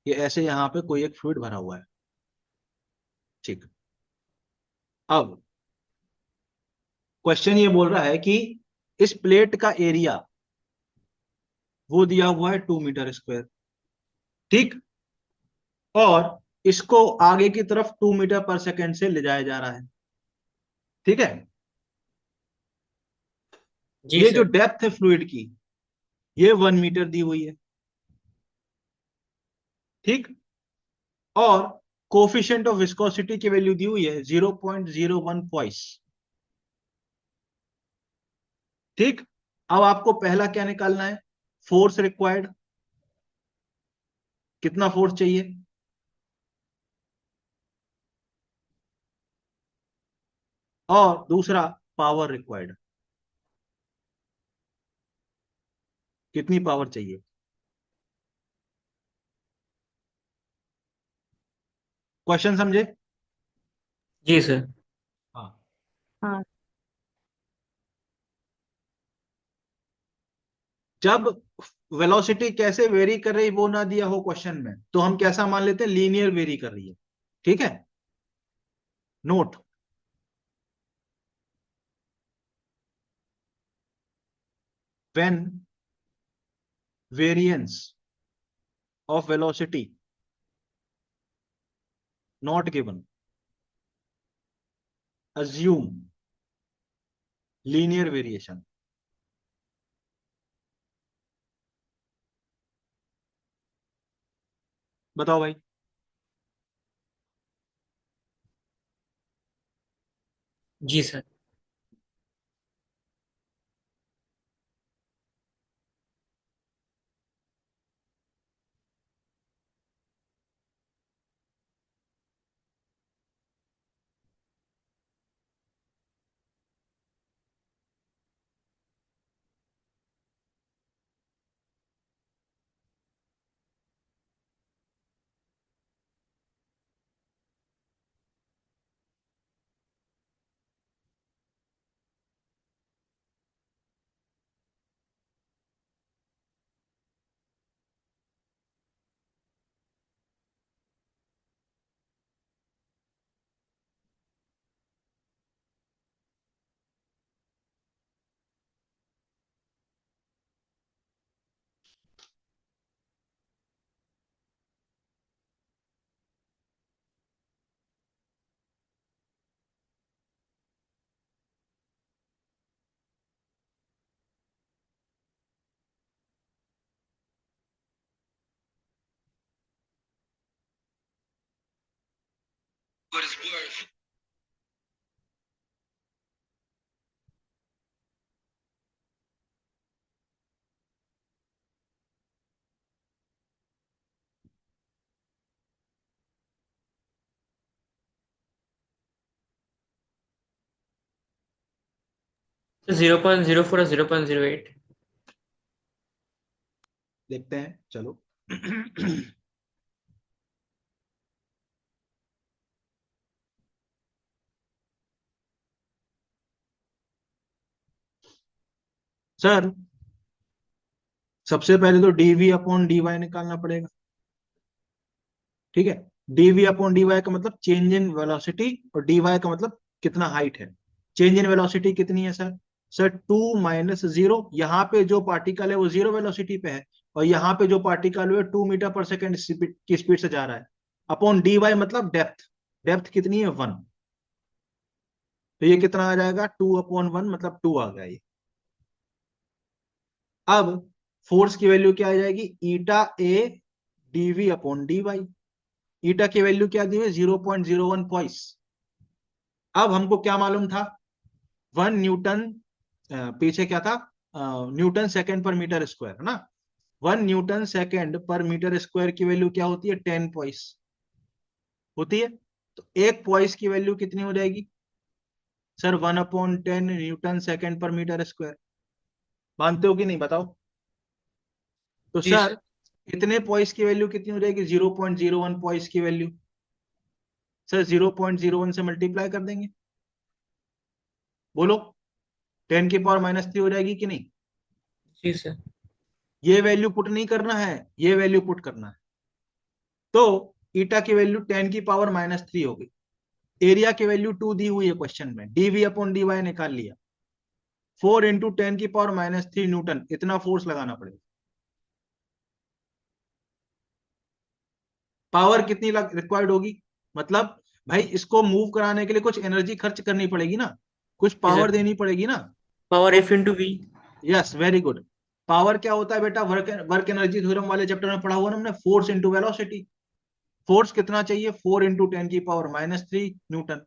ये ऐसे यहां पे कोई एक फ्लूइड भरा हुआ है, ठीक। अब क्वेश्चन ये बोल रहा है कि इस प्लेट का एरिया वो दिया हुआ है 2 मीटर स्क्वायर, ठीक, और इसको आगे की तरफ 2 मीटर पर सेकेंड से ले जाया जा रहा है, ठीक है। जी ये जो सर। डेप्थ है फ्लूइड की, ये 1 मीटर दी हुई है, ठीक, और कोफिशिएंट ऑफ विस्कोसिटी की वैल्यू दी हुई है 0.01 पॉइस, ठीक, अब आपको पहला क्या निकालना है, फोर्स रिक्वायर्ड, कितना फोर्स चाहिए, और दूसरा पावर रिक्वायर्ड, कितनी पावर चाहिए। क्वेश्चन समझे? जी सर। हाँ। हाँ। जब वेलोसिटी कैसे वेरी कर रही वो ना दिया हो क्वेश्चन में, तो हम कैसा मान लेते हैं, लीनियर वेरी कर रही है। ठीक है, note, when variance of velocity not given, assume linear variation. बताओ भाई। जी सर। तो 0.04 और 0.08। देखते हैं, चलो। सर, सबसे पहले तो डीवी अपॉन डीवाई निकालना पड़ेगा। ठीक है, डीवी अपॉन डीवाई का मतलब चेंज इन वेलोसिटी, और डीवाई का मतलब कितना हाइट है। चेंज इन वेलोसिटी कितनी है सर? सर 2 - 0, यहाँ पे जो पार्टिकल है वो 0 वेलोसिटी पे है, और यहाँ पे जो पार्टिकल है 2 मीटर पर सेकेंड की स्पीड से जा रहा है। अपॉन डीवाई मतलब डेप्थ, डेप्थ कितनी है, 1। तो ये कितना आ जाएगा, 2/1, मतलब 2 आ गया ये। अब फोर्स की वैल्यू क्या आ जाएगी, ईटा ए डीवी अपॉन डीवाई। ईटा की वैल्यू क्या दी है, 0.01 पॉइस। अब हमको क्या मालूम था, 1 न्यूटन, पीछे क्या था, न्यूटन सेकेंड पर मीटर स्क्वायर, है ना। 1 न्यूटन सेकेंड पर मीटर स्क्वायर की वैल्यू क्या होती है, 10 पॉइस होती है। तो एक पॉइस की वैल्यू कितनी हो जाएगी सर, 1/10 न्यूटन सेकेंड पर मीटर स्क्वायर। मानते हो कि नहीं, बताओ। तो जी सर सर। इतने पॉइस की वैल्यू कितनी हो जाएगी, 0.01 पॉइस की वैल्यू। सर 0.01 से मल्टीप्लाई कर देंगे, बोलो, 10⁻³ हो जाएगी कि नहीं। जी सर। ये वैल्यू पुट नहीं करना है, ये वैल्यू पुट करना है। तो ईटा की वैल्यू 10⁻³ हो गई। एरिया की वैल्यू 2 दी हुई है क्वेश्चन में, डीवी अपॉन डीवाई निकाल लिया। 4 × 10⁻³ न्यूटन, इतना फोर्स लगाना पड़ेगा। पावर कितनी रिक्वायर्ड होगी, मतलब भाई इसको मूव कराने के लिए कुछ एनर्जी खर्च करनी पड़ेगी ना, कुछ जी पावर सर। देनी पड़ेगी ना। Power F × V। Yes, very good. Power क्या होता है बेटा, वर्क वर्क एनर्जी थ्योरम वाले चैप्टर में पढ़ा हुआ ना हमने, फोर्स इंटू वेलोसिटी। फोर्स कितना चाहिए, 4 × 10⁻³ न्यूटन।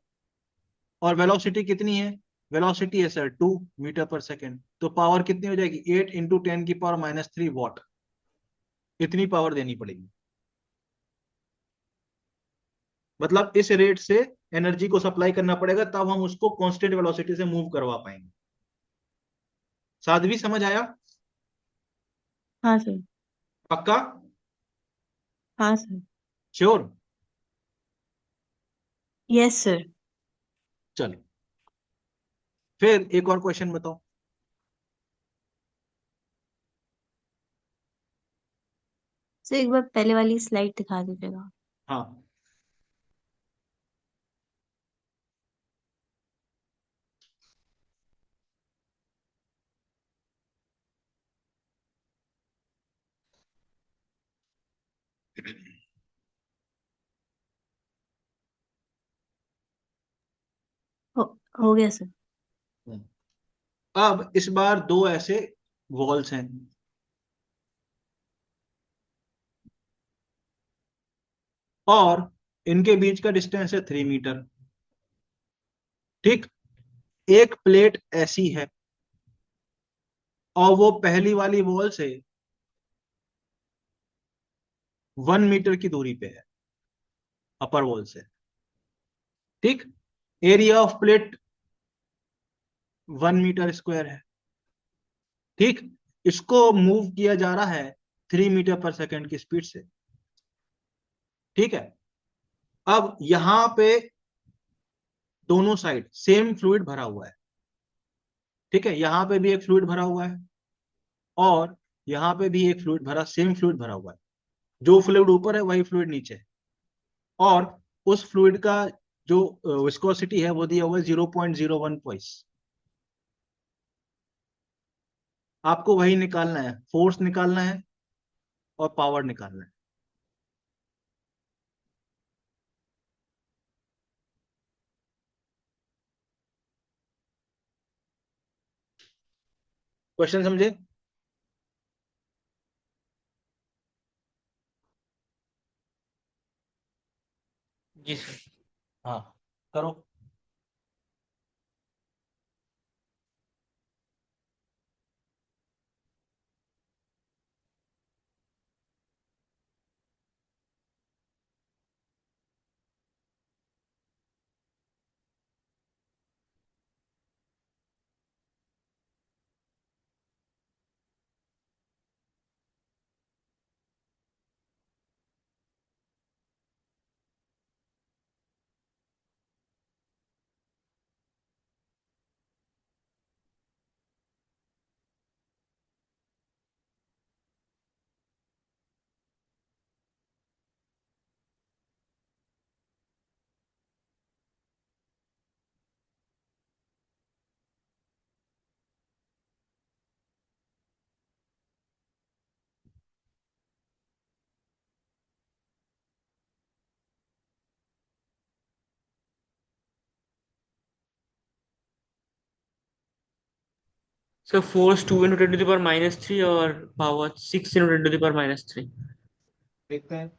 और वेलोसिटी कितनी है, वेलोसिटी है सर 2 मीटर पर सेकेंड, तो पावर कितनी हो जाएगी 8 × 10⁻³ वॉट, इतनी पावर देनी पड़ेगी। मतलब इस रेट से एनर्जी को सप्लाई करना पड़ेगा, तब हम उसको कांस्टेंट वेलोसिटी से मूव करवा पाएंगे। साध्वी समझ आया? हाँ सर। पक्का? हाँ सर। श्योर? Yes sir. चलो फिर एक और क्वेश्चन बताओ। सर एक बार पहले वाली स्लाइड दिखा दीजिएगा। हाँ, हो, हो गया सर। अब इस बार दो ऐसे वॉल्स हैं, और इनके बीच का डिस्टेंस है 3 मीटर। ठीक, एक प्लेट ऐसी है, और वो पहली वाली वॉल से 1 मीटर की दूरी पे है, अपर वॉल से। ठीक, area of plate 1 metre square है। ठीक, इसको मूव किया जा रहा है 3 मीटर पर सेकेंड की स्पीड से। ठीक है, अब यहां पे दोनों साइड सेम फ्लूइड भरा हुआ है। ठीक है, यहां पे भी एक फ्लूइड भरा हुआ है, और यहां पे भी एक फ्लूइड भरा, सेम फ्लूइड भरा हुआ है। जो फ्लूइड ऊपर है वही फ्लूइड नीचे है, और उस फ्लूइड का जो विस्कोसिटी है वो दिया हुआ है 0.01 पॉइस। आपको वही निकालना है, फोर्स निकालना है और पावर निकालना है। क्वेश्चन समझे? जी सर। हाँ, करो। सर फोर्स 2 × 10⁻³ और पावर 6 × 10⁻³। देखते हैं।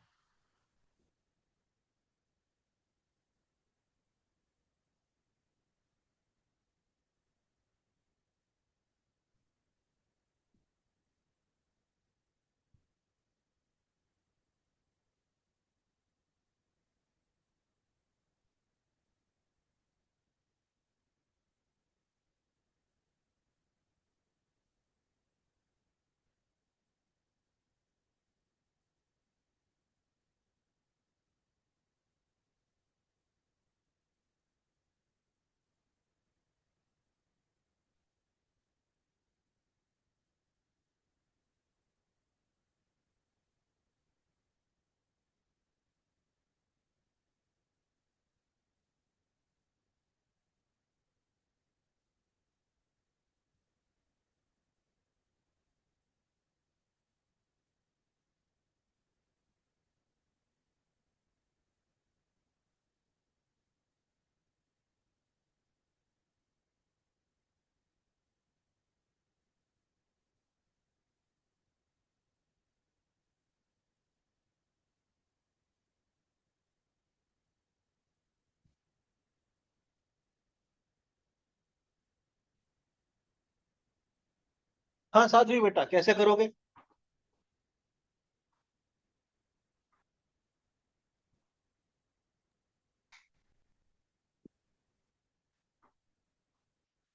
हाँ साध्वी बेटा, कैसे करोगे?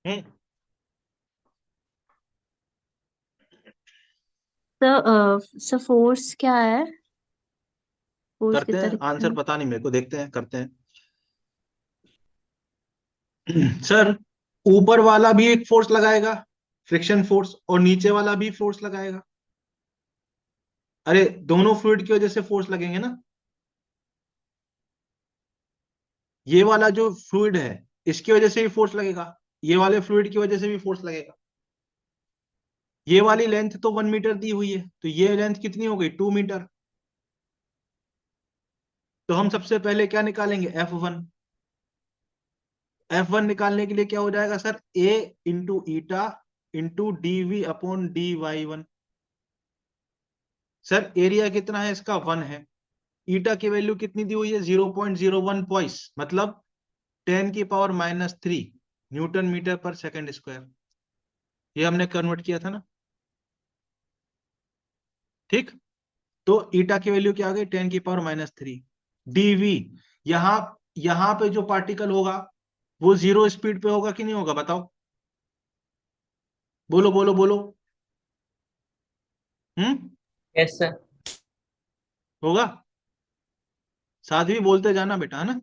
हम्म। सर फोर्स क्या है? फोर्स करते कितना हैं, दिखता आंसर है? पता नहीं मेरे को, देखते हैं, करते हैं। सर, ऊपर वाला भी एक फोर्स लगाएगा, फ्रिक्शन फोर्स, और नीचे वाला भी फोर्स लगाएगा। अरे दोनों फ्लूइड की वजह से फोर्स लगेंगे ना। ये वाला जो फ्लूइड है, इसकी वजह से भी फोर्स लगेगा, ये वाले फ्लूइड की वजह से भी फोर्स लगेगा। ये वाली लेंथ तो 1 मीटर दी हुई है, तो ये लेंथ कितनी हो गई? 2 मीटर। तो हम सबसे पहले क्या निकालेंगे? F1। F1 निकालने के लिए क्या हो जाएगा sir? A into eta into DV upon DY1। Sir area कितना है इसका? 1 है। ईटा की वैल्यू कितनी दी हुई है? 0.01 पॉइस, मतलब 10⁻³ न्यूटन मीटर पर सेकंड स्क्वायर। ये हमने कन्वर्ट किया था ना, ठीक। तो ईटा की वैल्यू क्या आ गई? 10⁻³ डीवी। यहां यहां पे जो पार्टिकल होगा वो जीरो स्पीड पे होगा कि नहीं होगा? बताओ, बोलो बोलो बोलो। हम्म। Yes sir. होगा। साध्वी बोलते जाना बेटा, है ना।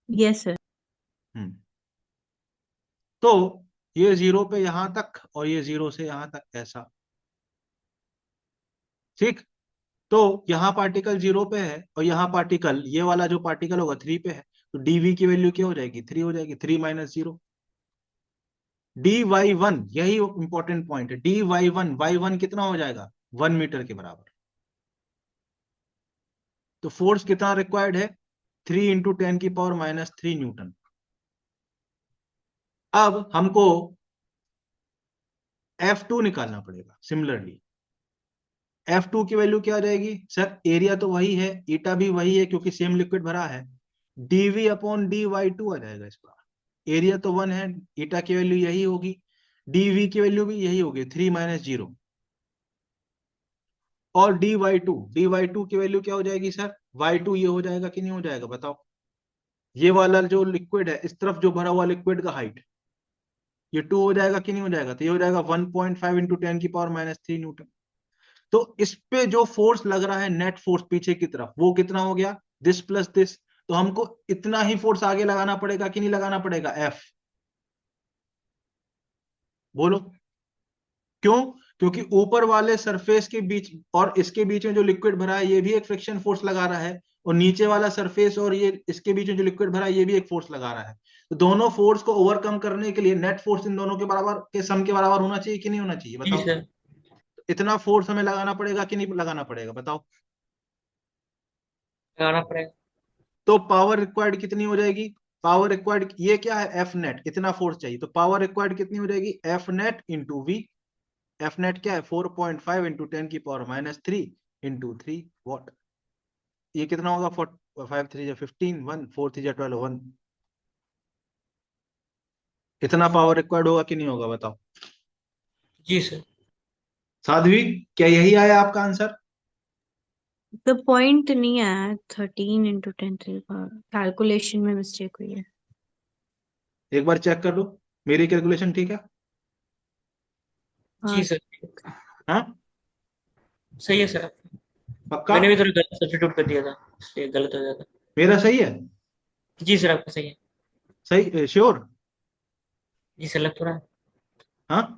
Yes sir. हम्म। तो ये जीरो पे यहां तक, और ये जीरो से यहां तक, ऐसा, ठीक। तो यहाँ पार्टिकल जीरो पे है, और यहाँ पार्टिकल, ये वाला जो पार्टिकल होगा 3 पे है। तो डीवी की वैल्यू क्या हो जाएगी? 3 हो जाएगी। 3 - 0। dy1, यही इंपॉर्टेंट पॉइंट है। dy1, y1 कितना हो जाएगा? 1 मीटर के बराबर। तो फोर्स कितना रिक्वायर्ड है? 3 × 10⁻³ न्यूटन। अब हमको F2 निकालना पड़ेगा सिमिलरली। F2 की वैल्यू क्या आ जाएगी सर? एरिया तो वही है, ईटा भी वही है क्योंकि सेम लिक्विड भरा है। डीवी अपॉन dy2 आ जाएगा इसका। एरिया तो 1 है, ईटा की वैल्यू यही होगी, डीवी की वैल्यू भी यही होगी, 3 - 0। और dy2 की वैल्यू क्या हो जाएगी सर? y2 ये हो जाएगा कि नहीं हो जाएगा? बताओ। ये वाला जो लिक्विड है, इस तरफ जो भरा हुआ लिक्विड का हाइट, ये 2 हो जाएगा कि नहीं हो जाएगा? तो ये हो जाएगा 1.5 × 10⁻³ न्यूटन। तो इस पे जो फोर्स लग रहा है, नेट फोर्स पीछे की तरफ, वो कितना हो गया? This plus this. तो हमको इतना ही फोर्स आगे लगाना पड़ेगा कि नहीं लगाना पड़ेगा? F। बोलो क्यों? क्योंकि ऊपर वाले सरफेस के बीच और इसके बीच में जो लिक्विड भरा है, ये भी एक फ्रिक्शन फोर्स लगा रहा है, और नीचे वाला सरफेस और ये इसके बीच में जो लिक्विड भरा है, ये भी एक फोर्स लगा रहा है। तो दोनों फोर्स को ओवरकम करने के लिए नेट फोर्स इन दोनों के बराबर, के सम के बराबर होना चाहिए कि नहीं होना चाहिए? जी बताओ। सर। इतना फोर्स हमें लगाना पड़ेगा कि नहीं लगाना पड़ेगा? बताओ। लगाना पड़ेगा। तो पावर रिक्वायर्ड कितनी हो जाएगी? पावर रिक्वायर्ड, ये क्या है? एफ नेट, इतना फोर्स चाहिए, तो पावर रिक्वायर्ड कितनी हो जाएगी? F net into V. F net क्या है? 4.5 × 10⁻³ इंटू 3 वॉट। ये कितना होगा? 5 × 3 = 15, 1 4 3 = 12, 1। इतना पावर रिक्वायर्ड होगा कि नहीं होगा? बताओ। जी सर। साध्वी, क्या यही आया आपका आंसर? तो पॉइंट नहीं आया, 13 × 10⁻³ कैलकुलेशन में मिस्टेक हुई है। एक बार चेक कर लो, मेरी कैलकुलेशन ठीक है? जी हाँ। सर। हाँ, सही है सर। पक्का? मैंने भी थोड़ा गलत सब्स्टिट्यूट कर दिया था, इसलिए गलत हो जाता। मेरा सही है? जी सर, आपका सही है। सही श्योर? जी सर, लग तो रहा है। हाँ।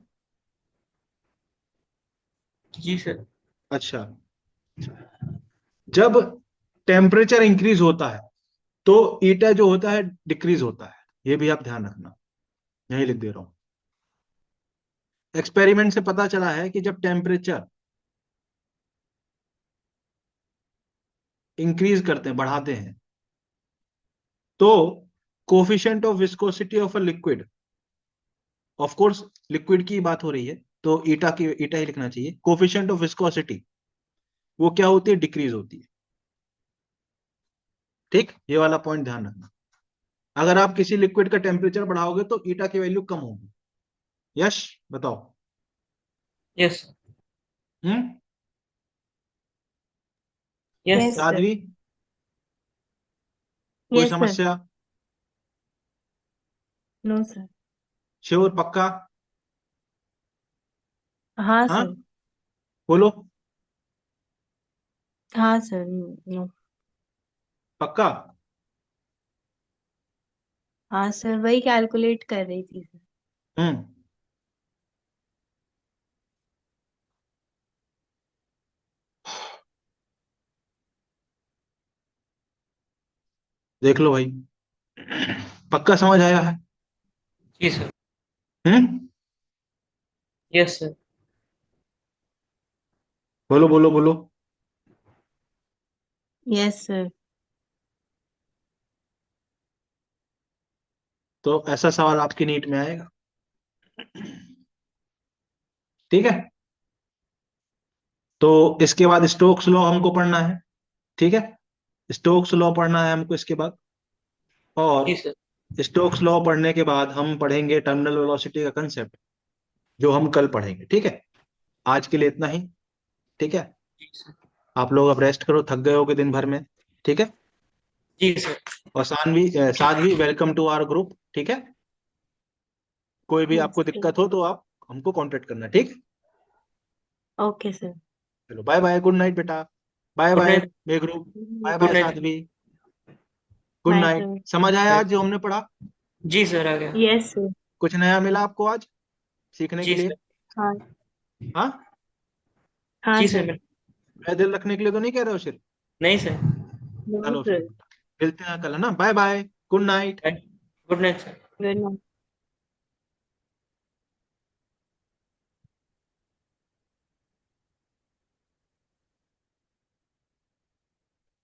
जी सर। अच्छा, जब टेम्परेचर इंक्रीज होता है तो ईटा जो होता है डिक्रीज होता है, ये भी आप ध्यान रखना। यही लिख दे रहा हूं। एक्सपेरिमेंट से पता चला है कि जब टेम्परेचर इंक्रीज करते हैं, बढ़ाते हैं, तो coefficient of viscosity of a liquid, of course liquid की बात हो रही है तो ईटा ही लिखना चाहिए। कोफिशिएंट ऑफ विस्कोसिटी वो क्या होती है? डिक्रीज होती है, ठीक। ये वाला पॉइंट ध्यान रखना। अगर आप किसी लिक्विड का टेम्परेचर बढ़ाओगे तो ईटा की वैल्यू कम होगी। यश बताओ। Yes hmm. Yes Yes, sir. Sadhvi, कोई Yes, sir. समस्या? No, sir. श्योर, पक्का? हाँ हाँ, सर। बोलो। हाँ सर। नो। पक्का? हाँ सर, वही कैलकुलेट कर रही थी सर। हम्म। देख लो भाई, पक्का समझ आया है? जी सर। हम्म। Yes sir. बोलो बोलो बोलो। Yes sir. तो ऐसा सवाल आपकी नीट में आएगा, ठीक है? तो इसके बाद स्टोक्स लॉ हमको पढ़ना है, ठीक है? स्टोक्स लॉ पढ़ना है हमको इसके बाद। जी और सर। स्टोक्स लॉ पढ़ने के बाद हम पढ़ेंगे टर्मिनल वेलोसिटी का कंसेप्ट, जो हम कल पढ़ेंगे, ठीक है? आज के लिए इतना ही, ठीक है? जी सर। आप लोग अब रेस्ट करो, थक गए होगे दिन भर में, ठीक है? जी सर। और Sadhvi, welcome to our group, ठीक है? कोई भी यस आपको सर। दिक्कत हो तो आप हमको कांटेक्ट करना, ठीक है? Okay sir. चलो, बाय बाय, गुड नाइट बेटा। Bye good bye night. Meghru. Bye good bye night. Sadhvi. Good bye night. Sir. समझ आया आज जो हमने पढ़ा? जी सर आ गया। Yes sir. कुछ नया मिला आपको आज सीखने के जी लिए? सर। हाँ। हाँ? हाँ जी सर। सर मैं दिल रखने के लिए तो नहीं कह रहे हो सिर्फ? नहीं सर। नो चलो फिर सर। मिलते हैं कल, है ना? Bye bye, good night. Good night sir. Good night.